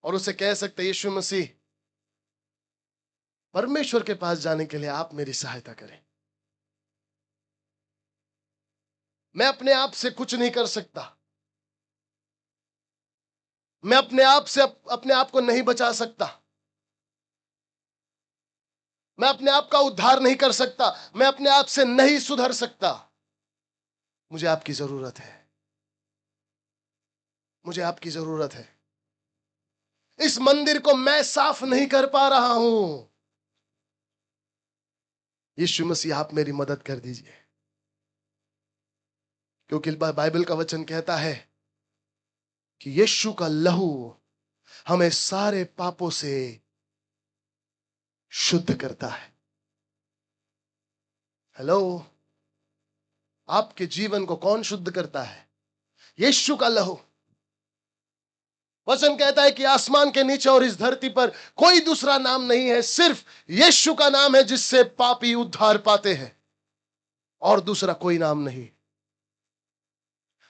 और उसे कह सकते हैं यीशु मसीह परमेश्वर के पास जाने के लिए आप मेरी सहायता करें। मैं अपने आप से कुछ नहीं कर सकता, मैं अपने आप से अपने आप को नहीं बचा सकता, मैं अपने आप का उद्धार नहीं कर सकता, मैं अपने आप से नहीं सुधर सकता। मुझे आपकी जरूरत है, मुझे आपकी जरूरत है। इस मंदिर को मैं साफ नहीं कर पा रहा हूं, यीशु मसीह आप मेरी मदद कर दीजिए। क्योंकि बाइबल का वचन कहता है कि यीशु का लहू हमें सारे पापों से शुद्ध करता है। हेलो, आपके जीवन को कौन शुद्ध करता है? यीशु का लहू। वचन कहता है कि आसमान के नीचे और इस धरती पर कोई दूसरा नाम नहीं है, सिर्फ यीशु का नाम है जिससे पापी उद्धार पाते हैं, और दूसरा कोई नाम नहीं।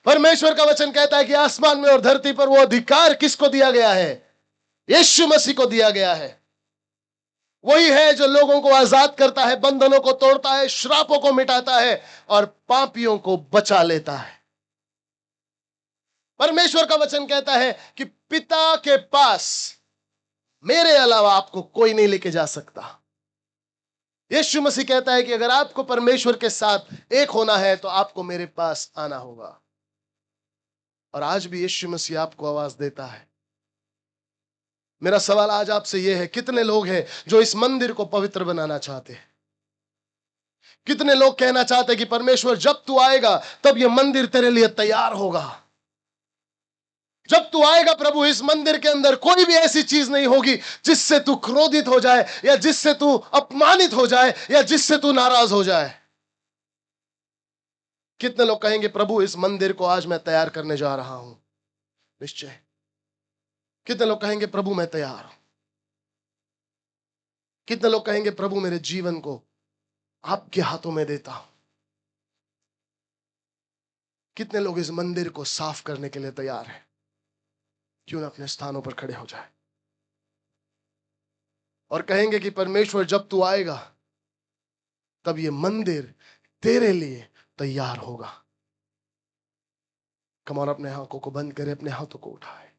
परमेश्वर का वचन कहता है कि आसमान में और धरती पर वो अधिकार किसको दिया गया है? यीशु मसीह को दिया गया है। वही है जो लोगों को आजाद करता है, बंधनों को तोड़ता है, श्रापों को मिटाता है और पापियों को बचा लेता है। परमेश्वर का वचन कहता है कि पिता के पास मेरे अलावा आपको कोई नहीं लेके जा सकता। यीशु मसीह कहता है कि अगर आपको परमेश्वर के साथ एक होना है तो आपको मेरे पास आना होगा। और आज भी यीशु मसीह आपको आवाज देता है। मेरा सवाल आज आपसे यह है, कितने लोग हैं जो इस मंदिर को पवित्र बनाना चाहते हैं? कितने लोग कहना चाहते हैं कि परमेश्वर जब तू आएगा तब यह मंदिर तेरे लिए तैयार होगा। जब तू आएगा प्रभु, इस मंदिर के अंदर कोई भी ऐसी चीज नहीं होगी जिससे तू क्रोधित हो जाए, या जिससे तू अपमानित हो जाए, या जिससे तू नाराज हो जाए। कितने लोग कहेंगे प्रभु इस मंदिर को आज मैं तैयार करने जा रहा हूं? निश्चय। कितने लोग कहेंगे प्रभु मैं तैयार हूं? कितने लोग कहेंगे प्रभु मेरे जीवन को आपके हाथों में देता हूं? कितने लोग इस मंदिर को साफ करने के लिए तैयार हैं? क्यों ना अपने स्थानों पर खड़े हो जाए और कहेंगे कि परमेश्वर जब तू आएगा तब ये मंदिर तेरे लिए तैयार होगा। कम और अपने आंखों को बंद करे, अपने हाथों को उठाए।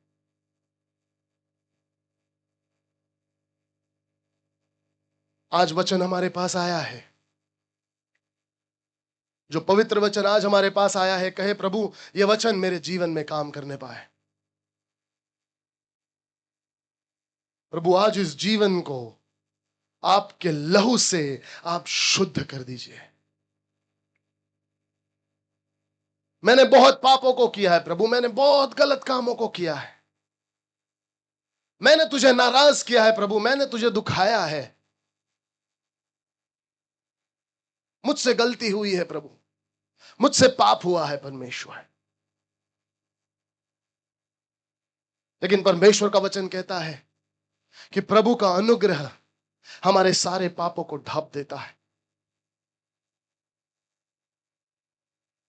आज वचन हमारे पास आया है, जो पवित्र वचन आज हमारे पास आया है, कहे प्रभु ये वचन मेरे जीवन में काम करने पाए। प्रभु आज इस जीवन को आपके लहू से आप शुद्ध कर दीजिए। मैंने बहुत पापों को किया है प्रभु, मैंने बहुत गलत कामों को किया है, मैंने तुझे नाराज किया है प्रभु, मैंने तुझे दुखाया है, मुझसे गलती हुई है प्रभु, मुझसे पाप हुआ है परमेश्वर। लेकिन परमेश्वर का वचन कहता है कि प्रभु का अनुग्रह हमारे सारे पापों को ढांप देता है।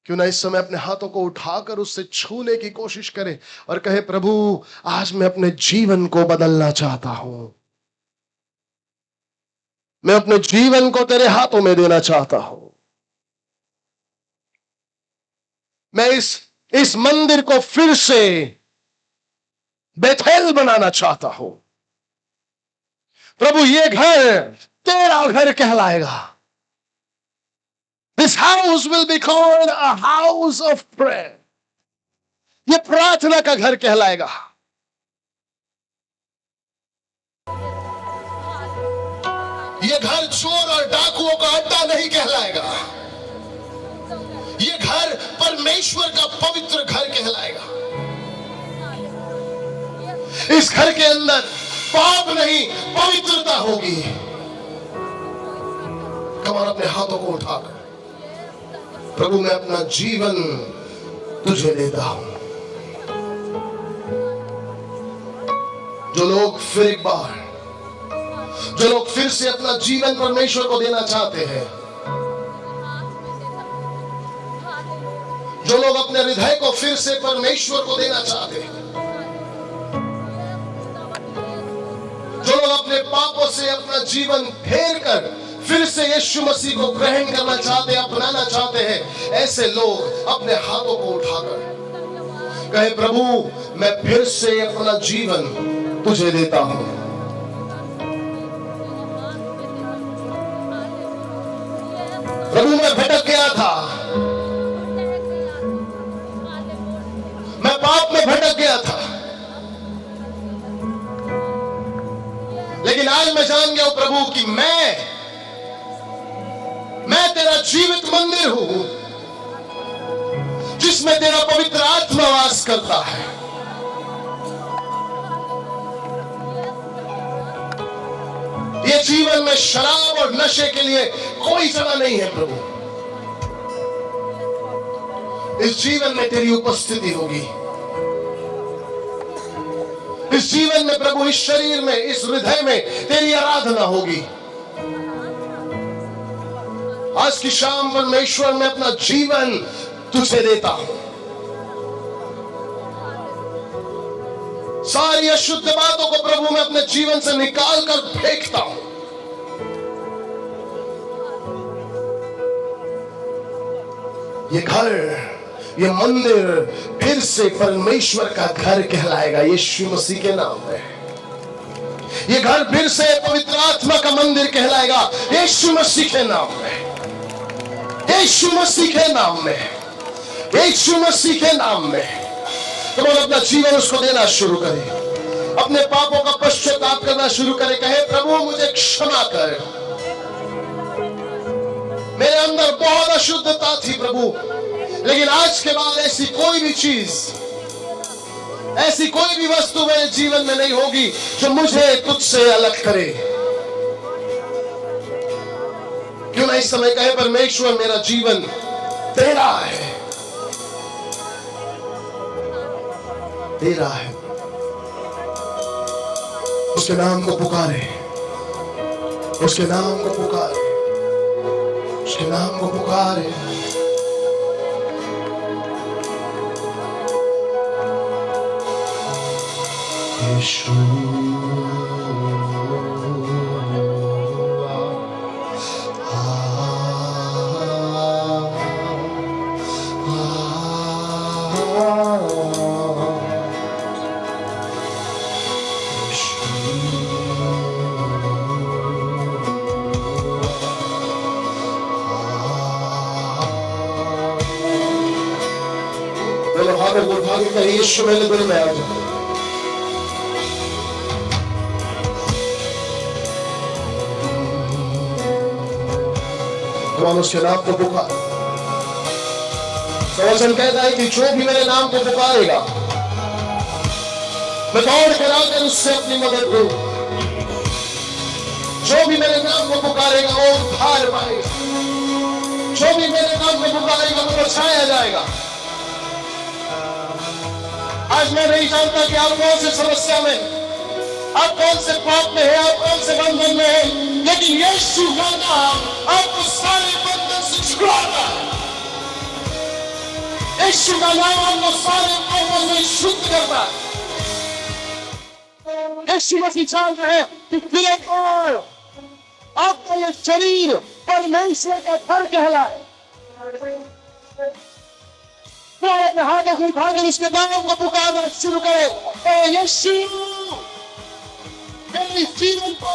क्यों ना इस समय अपने हाथों को उठाकर उससे छूने की कोशिश करें और कहे प्रभु आज मैं अपने जीवन को बदलना चाहता हूं, मैं अपने जीवन को तेरे हाथों में देना चाहता हूं। मैं इस मंदिर को फिर से बेथेल बनाना चाहता हूं। प्रभु ये घर तेरा घर कहलाएगा। This house will be called a house of prayer. ये प्रार्थना का घर कहलाएगा। ये घर चोर और डाकुओं का अड्डा नहीं कहलाएगा। ये घर परमेश्वर का पवित्र घर कहलाएगा। इस घर के अंदर पाप नहीं पवित्रता होगी। कमान अपने हाथों को उठाकर प्रभु मैं अपना जीवन तुझे देता हूं। जो लोग फिर से अपना जीवन परमेश्वर को देना चाहते हैं, जो लोग अपने हृदय को फिर से परमेश्वर को देना चाहते हैं, जो लोग अपने पापों से अपना जीवन फेर कर फिर से यीशु मसीह को ग्रहण करना चाहते हैं, अपनाना चाहते हैं, ऐसे लोग अपने हाथों को उठाकर कहे प्रभु मैं फिर से अपना जीवन तुझे देता हूं। प्रभु मैं भटक गया था, मैं पाप में भटक गया था, लेकिन आज मैं जान गया हूं प्रभु कि मैं तेरा जीवित मंदिर हूं जिसमें तेरा पवित्र आत्मा वास करता है। ये जीवन में शराब और नशे के लिए कोई जगह नहीं है प्रभु। इस जीवन में तेरी उपस्थिति होगी। इस जीवन में प्रभु, इस शरीर में, इस हृदय में तेरी आराधना होगी। आज की शाम परमेश्वर मैं अपना जीवन तुझे देता हूं। सारी अशुद्ध बातों को प्रभु मैं अपने जीवन से निकाल कर फेंकता हूं। ये घर, ये मंदिर फिर से परमेश्वर का घर कहलाएगा यीशु मसीह के नाम में। ये घर फिर से पवित्र आत्मा का मंदिर कहलाएगा यीशु मसीह के नाम में। यीशु मसीह के नाम में, यीशु मसीह के नाम में तुम अपना जीवन उसको देना शुरू करें। अपने पापों का पश्चाताप करना शुरू करें। कहे प्रभु मुझे क्षमा कर, मेरे अंदर बहुत अशुद्धता थी प्रभु, लेकिन आज के बाद ऐसी कोई भी चीज, ऐसी कोई भी वस्तु मेरे जीवन में नहीं होगी जो मुझे तुझसे अलग करे। क्यों ना इस समय कहे परमेश्वर मेरा जीवन तेरा है, तेरा है। उसके नाम को पुकारे, उसके नाम को पुकारे, उसके नाम को पुकारे। यीशु मेरे दिल में आ जाए। तुम उसके नाम को पुकार। वचन कहता है कि जो भी मेरे नाम को पुकारेगा मैं दौड़ कर आकर उससे अपनी मदद दूंगा। जो भी मेरे नाम को पुकारेगा वो उद्धार पाएगा। जो भी मेरे नाम को पुकारेगा वो बचाया जाएगा। आज मैं नहीं जानता कि आप कौन से समस्या में, आप कौन से पाप में है, आप कौन से बंधन में है, लेकिन यीशु का नाम आपको सारे बंधन से छुड़ाता है। यीशु का नाम आपको सारे पापों से शुद्ध करता है। यीशु मसीह चाहता है कि फिर आपका ये शरीर परमेश्वर का घर कहलाए। अपने हाथों को उठाकर उसके नाम को पुकारना शुरू करे। यीशु मेरे जीवन को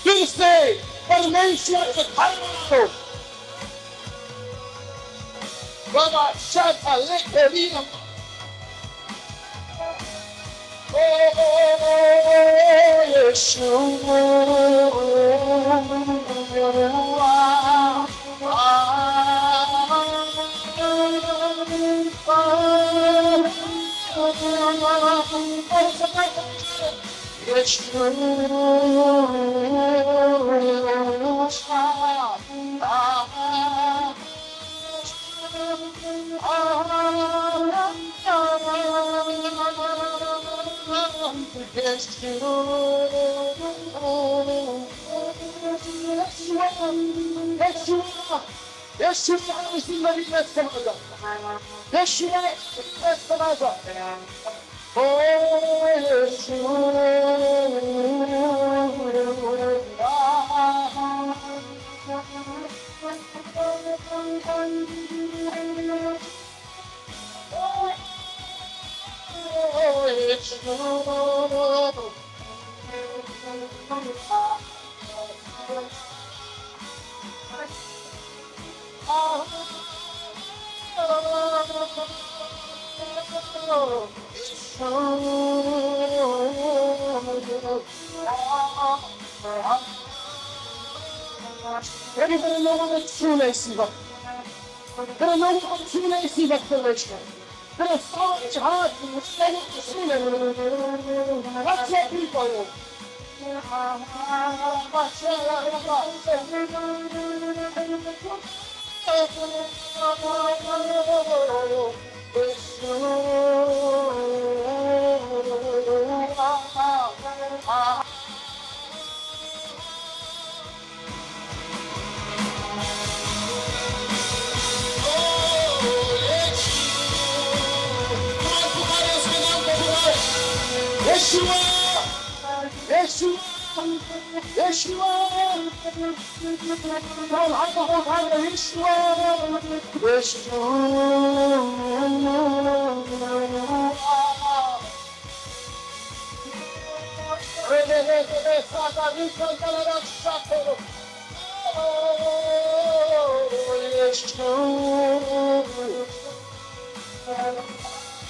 फिर से परमेश्वर के घर में लो। बाबा शाखा लेके दिया। यीशु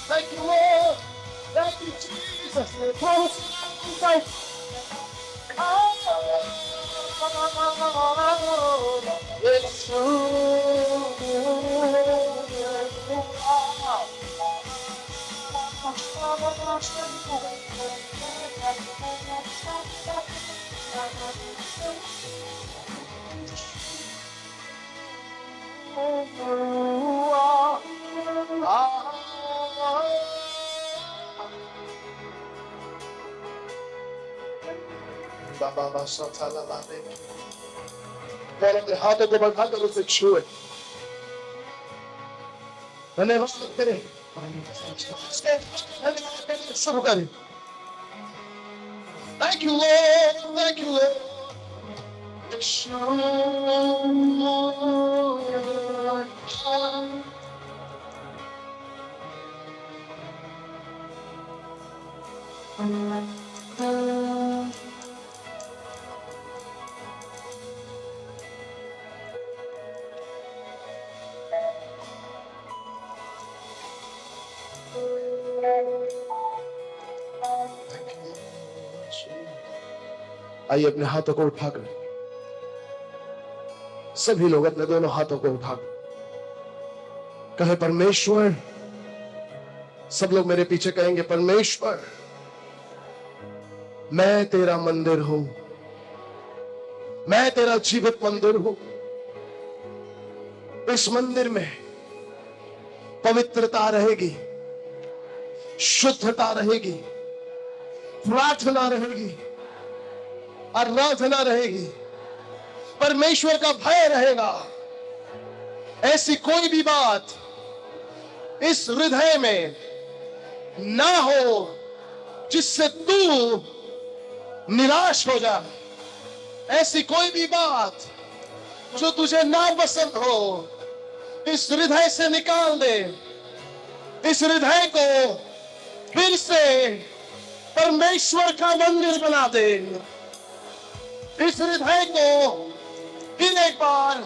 Thank you, Lord. Thank you, Jesus. अपने हाथों को बढ़ाकर उसे छुए। धन्यवाद करें, शुरू करें। Thank you, Lord. Thank you, Lord. आइए अपने हाथों को उठाकर, सभी लोग अपने दोनों हाथों को उठाकर कहे परमेश्वर। सब लोग मेरे पीछे कहेंगे परमेश्वर, मैं तेरा मंदिर हूं, मैं तेरा जीवित मंदिर हूं। इस मंदिर में पवित्रता रहेगी, शुद्धता रहेगी, प्रार्थना रहेगी, आराधना रहेगी, परमेश्वर का भय रहेगा। ऐसी कोई भी बात इस हृदय में ना हो जिससे तू निराश हो जा। ऐसी कोई भी बात जो तुझे ना पसंद हो, इस हृदय से निकाल दे। इस हृदय को फिर से परमेश्वर का मंदिर बना दे। इस हृदय को फिर एक बार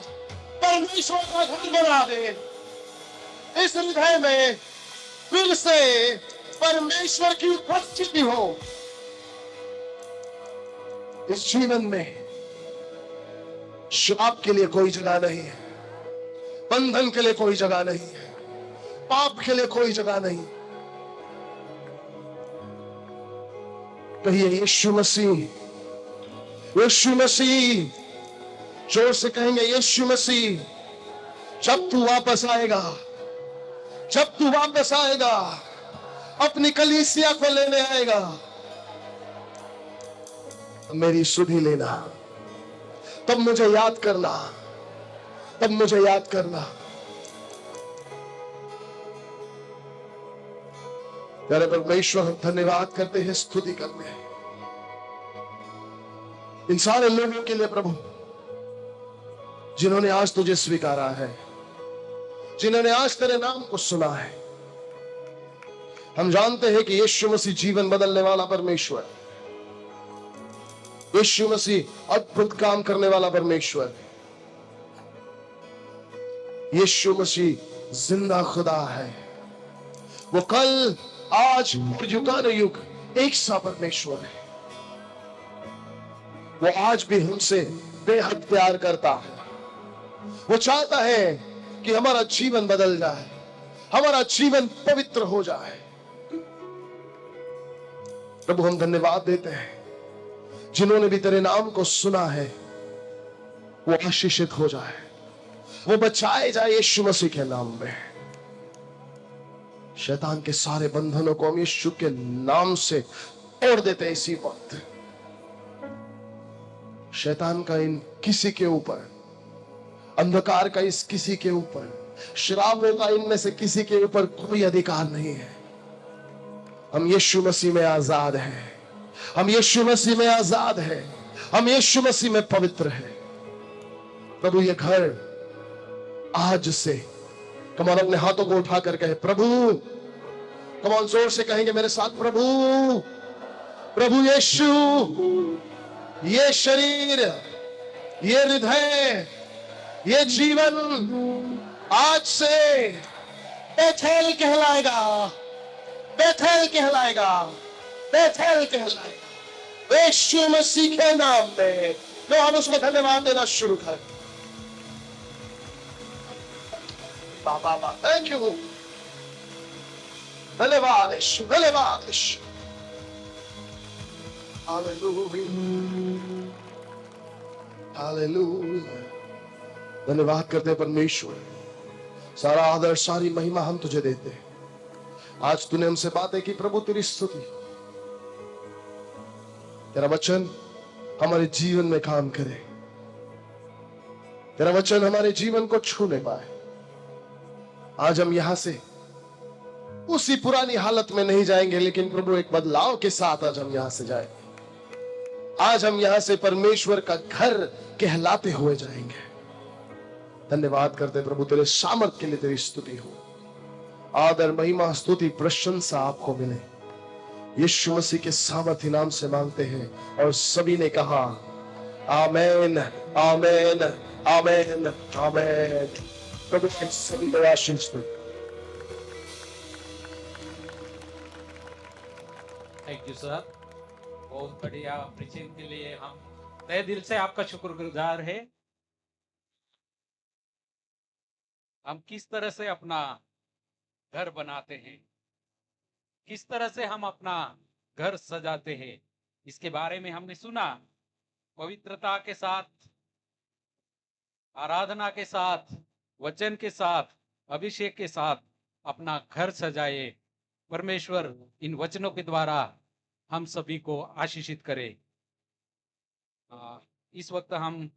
परमेश्वर का घर बना दे। इस हृदय में फिर से परमेश्वर की उपस्थिति हो। इस जीवन में श्राप के लिए कोई जगह नहीं है, बंधन के लिए कोई जगह नहीं है, पाप के लिए कोई जगह नहीं। कहिए यीशु मसीह, यीशु मसीह। जोर से कहेंगे यीशु मसीह। जब तू वापस आएगा, जब तू वापस आएगा, अपनी कलीसिया को लेने आएगा, तो मेरी सुधि लेना, तब मुझे याद करना, तब मुझे याद करना। प्यारे परमेश्वर, हम धन्यवाद करते हैं, स्तुति करते हैं इन सारे लोगों के लिए प्रभु, जिन्होंने आज तुझे स्वीकारा है, जिन्होंने आज तेरे नाम को सुना है। हम जानते हैं कि यीशु मसीह जीवन बदलने वाला परमेश्वर, यीशु मसीह अद्भुत काम करने वाला परमेश्वर, यीशु मसीह जिंदा खुदा है। वो कल, आज और युगानुयुग एक सा परमेश्वर है। वो आज भी हमसे बेहद प्यार करता है। वो चाहता है कि हमारा जीवन बदल जाए, हमारा जीवन पवित्र हो जाए। प्रभु, हम धन्यवाद देते हैं, जिन्होंने भी तेरे नाम को सुना है वो आशीषित हो जाए, वो बचाए जाए यीशु मसीह के नाम में। शैतान के सारे बंधनों को हम यीशु के नाम से तोड़ देते हैं इसी वक्त। शैतान का इन किसी के ऊपर, अंधकार का इस किसी के ऊपर, शराबों का इनमें से किसी के ऊपर कोई अधिकार नहीं है। हम यीशु मसीह में आजाद हैं, हम यीशु मसीह में आजाद हैं, हम यीशु मसीह में पवित्र हैं। प्रभु, ये घर आज से, कमान अपने हाथों को उठाकर कहे प्रभु, कमान जोर से कहेंगे मेरे साथ, प्रभु, प्रभु यीशु, ये शरीर, ये हृदय, ये जीवन आज से बेथेल कहलाएगा, बेथेल कहलाएगा, बेथेल कहलाएगा। यीशु मसीह के नाम में तो हम उसको धन्यवाद देना शुरू करें। बाबा, थैंक यू, धन्यवाद यीशु, धन्यवाद यीशु। Hallelujah, hallelujah. धन्यवाद करते हैं परमेश्वर, सारा आदर, सारी महिमा हम तुझे देते हैं। आज तूने हमसे बातें की प्रभु, तेरी स्तुति। तेरा वचन हमारे जीवन में काम करे, तेरा वचन हमारे जीवन को छूने पाए। आज हम यहां से उसी पुरानी हालत में नहीं जाएंगे, लेकिन प्रभु एक बदलाव के साथ आज हम यहां से जाएंगे। आज हम यहां से परमेश्वर का घर कहलाते हुए जाएंगे। धन्यवाद करते प्रभु, तेरे सामर्थ के लिए तेरी स्तुति हो। आदर, महिमा, स्तुति, प्रशंसा आपको मिले। यीशु मसीह के सामर्थी नाम से मांगते हैं और सभी ने कहा आमेन, आमेन, आमेन, आमेन। प्रभु के सभी को आशीष दो।
थैंक यू सर, बहुत बढ़िया प्रीचिंग के लिए हम तहे दिल से आपका शुक्रगुजार है। हम किस तरह से अपना घर बनाते हैं, किस तरह से हम अपना घर सजाते हैं, इसके बारे में हमने सुना। पवित्रता के साथ, आराधना के साथ, वचन के साथ, अभिषेक के साथ अपना घर सजाए। परमेश्वर इन वचनों के द्वारा हम सभी को आशीषित करे। इस वक्त हम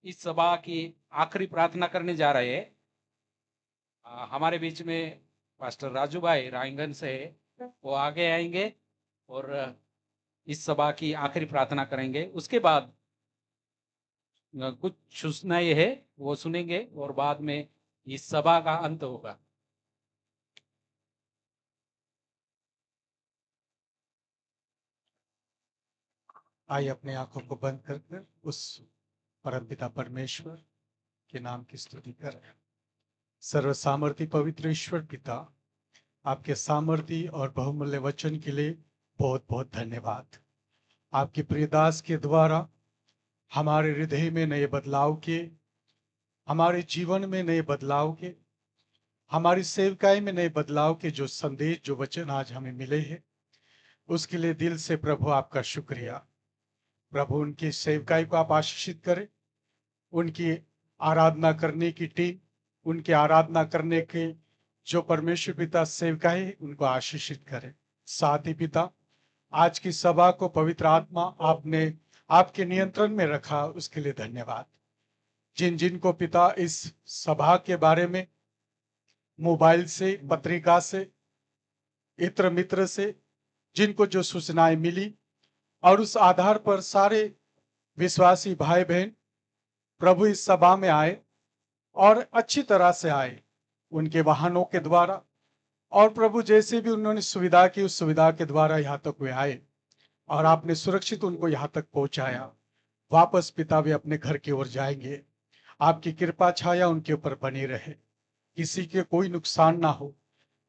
इस सभा की आखिरी प्रार्थना करने जा रहे हैं। हमारे बीच में पास्टर राजू भाई रायंगन से वो आगे आएंगे और इस सभा की आखिरी प्रार्थना करेंगे। उसके बाद कुछ सूचनाएं है वो सुनेंगे और बाद में इस सभा का अंत होगा।
आइए अपने आंखों को बंद कर उस परमपिता परमेश्वर के नाम की स्तुति करें। सर्व सामर्थी पवित्र ईश्वर पिता, आपके सामर्थी और बहुमूल्य वचन के लिए बहुत बहुत धन्यवाद। आपके प्रियदास के द्वारा हमारे हृदय में नए बदलाव के, हमारे जीवन में नए बदलाव के, हमारी सेवकाई में नए बदलाव के जो संदेश, जो वचन आज हमें मिले हैं, उसके लिए दिल से प्रभु आपका शुक्रिया। प्रभु उनकी सेवकाई को आप आशीषित करें, उनकी आराधना करने की टीम, उनके आराधना करने के जो परमेश्वर पिता सेवकाई है, उनको आशीषित करें। साथ ही पिता, आज की सभा को पवित्र आत्मा आपने आपके नियंत्रण में रखा, उसके लिए धन्यवाद। जिन जिन को पिता इस सभा के बारे में मोबाइल से, पत्रिका से, इत्र मित्र से जिनको जो सूचनाएं मिली और उस आधार पर सारे विश्वासी भाई बहन प्रभु इस सभा में आए और अच्छी तरह से आए उनके वाहनों के द्वारा, और प्रभु जैसे भी उन्होंने सुविधा की, उस सुविधा के द्वारा यहाँ तक वे आए और आपने सुरक्षित उनको यहाँ तक पहुंचाया। वापस पिता वे अपने घर की ओर जाएंगे। आपकी कृपा छाया उनके ऊपर बनी रहे, किसी के कोई नुकसान ना हो,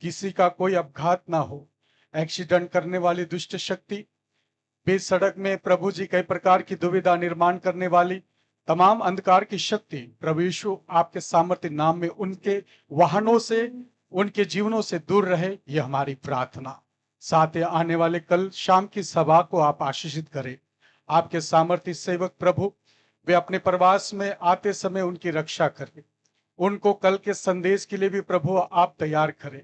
किसी का कोई अपघात ना हो, एक्सीडेंट करने वाली दुष्ट शक्ति, बीच सड़क में प्रभु जी कई प्रकार की दुविधा निर्माण करने वाली तमाम अंधकार की शक्ति, प्रभु यीशु आपके सामर्थ्य नाम में उनके वाहनों से, उनके जीवनों से दूर रहे, यह हमारी प्रार्थना। साथ ही आने वाले कल शाम की सभा को आप आशीषित करें। आपके सामर्थ्य सेवक प्रभु वे अपने प्रवास में आते समय उनकी रक्षा करें, उनको कल के संदेश के लिए भी प्रभु आप तैयार करें।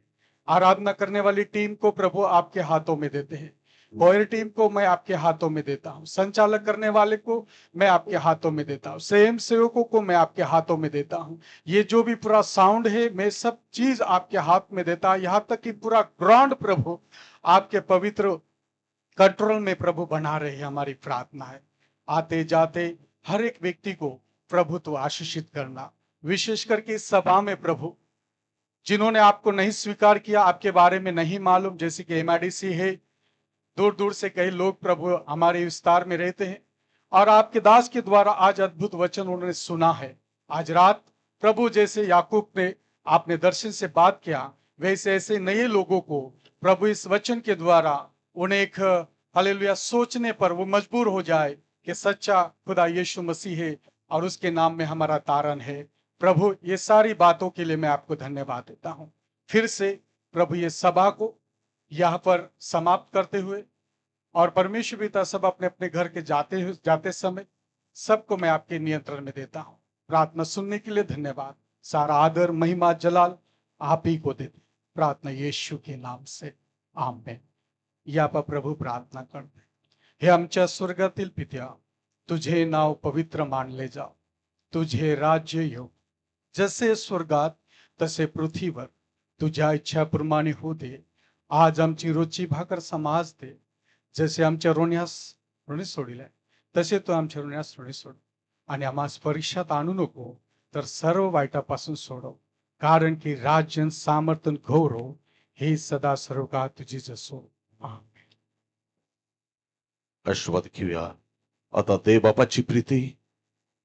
आराधना करने वाली टीम को प्रभु आपके हाथों में देते हैं, कोयर टीम को मैं आपके हाथों में देता हूं, संचालक करने वाले को मैं आपके हाथों में देता हूं, स्वयं सेवकों को मैं आपके हाथों में देता हूं। ये जो भी पूरा साउंड है, मैं सब चीज आपके हाथ में देता हूं, यहां तक कि पूरा ग्राउंड प्रभु आपके पवित्र कंट्रोल में प्रभु बना रहे। हमारी प्रार्थना है आते जाते हर एक व्यक्ति को प्रभु तो आशीषित करना, विशेष करके इस सभा में प्रभु जिन्होंने आपको नहीं स्वीकार किया, आपके बारे में नहीं मालूम, जैसे कि MIDC है, दूर दूर से कई लोग प्रभु हमारे विस्तार में रहते हैं और आपके दास के द्वारा आज अद्भुत वचन उन्होंने सुना है। आज रात प्रभु जैसे याकूब ने आपने दर्शन से बात किया, वैसे ऐसे नए लोगों को प्रभु इस वचन के द्वारा उन्हें एक हालेलुया सोचने पर वो मजबूर हो जाए कि सच्चा खुदा यीशु मसीह है और उसके नाम में हमारा तारण है। प्रभु ये सारी बातों के लिए मैं आपको धन्यवाद देता हूं। फिर से प्रभु ये सभा को यहाँ पर समाप्त करते हुए और परमेश्वर पिता सब अपने अपने घर के जाते समय सबको मैं आपके नियंत्रण में देता हूं। प्रार्थना सुनने के लिए धन्यवाद। सारा आदर, महिमा, जलाल आप ही को देते। प्रार्थना यीशु के नाम से, आमेन। या प्रभू प्रार्थना करते, हे आमच्या स्वर्गातील पित्या, तुझे नाव पवित्र मानले जाव, तुझे राज्य येऊ, जसे स्वर्गात तसे पृथ्वीवर तुझ्या इच्छाप्रमाणे होऊ दे। आज आमची रोजची भाकर समाज दे, जसे आमच्या ऋणी सोडिले तसे तू आमच्या ऋणास ऋणी सोड आणि आम्हास परीक्षात आणू नको, तर सर्व वाईटापासून सोडव. कारण की राज्य, सामर्थ, गौरव हे सदा सर्व काळ तुझीच असो. आमेन.
आशीर्वाद घेऊया. आता देव बापाची प्रीती,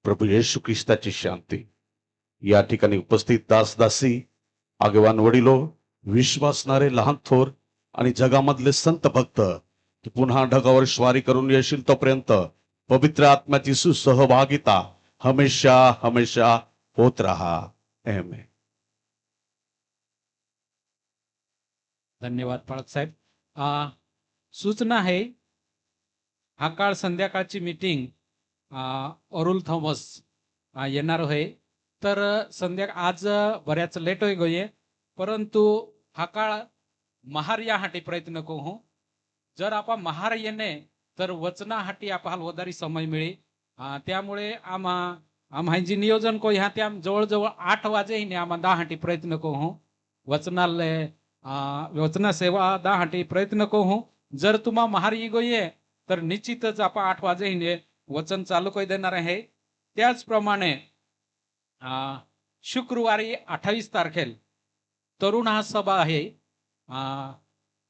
प्रभू येशू ख्रिस्ताची शांती, या ठिकाणी उपस्थित दास दासी, आगेवान वडिलो, विश्वासणारे लहान थोर आणि जगामधले संत भक्त, की पुन्हा ढगावर स्वारी करून येशील तोपर्यंत पवित्र आत्म्याची सुसहभागिता हमेशा हमेशा होत राहा. आमेन.
धन्यवाद पाळक साहेब. सूचना आहे, हा काळ संध्याकाळची मीटिंग अरुल थॉमस येणार आहे. तर आज बऱ्याच लेट होई गये, परंतु हा काळ महार यासाठी प्रयत्न करू. जर आपण महार येणे तर वचनासाठी आपल्याला वधारी समय मिळे. त्यामुळे आम्ही नियोजन को ह्या त्या जवळजवळ 8 वाजे आम्हा 10 हाटी प्रयत्न करू. वचनालय वचना सेवा 10 हाटी प्रयत्न करू. जर तुम्हा महार ये गये तर निश्चितच आपण 8 वाजे वचन चालू करू देणार आहे. त्याचप्रमाणे शुक्रवारी 28 तारखेला तरुण हा सभा आहे.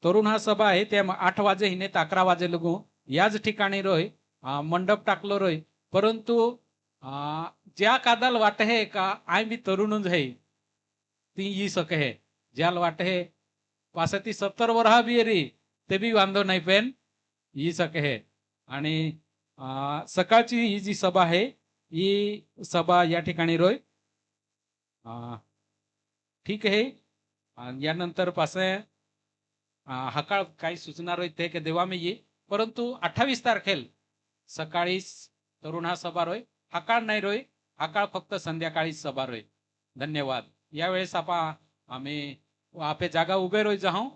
तरुण हा सभा आहे त्या 8 वाजे हिने 11 वाजे लगू याच ठिकाणी रोय मंडप टाकलो रोय. परंतु ज्या कादाल वाट है का आय भी तरुण है ती ये सके है, ज्याल वाट है 65-70 वर्षा भी री ते भी वांधो नाही पेन ये सके है. आणि सकाळची ही जी सभा आहे ही सभा या ठिकाणी रोय. ठीक आहे. यानंतर पासे हा काळ काही सूचना रोय ते के देवा में ये, परंतु 28 तारखेला सकाळी तरुण हा सभा रोय. हा काळ नाही रोय, हा काळ फक्त संध्याकाळी सभा रोय. धन्यवाद. यावेळेस आम्ही आपे जागा उभे रोय जाऊ.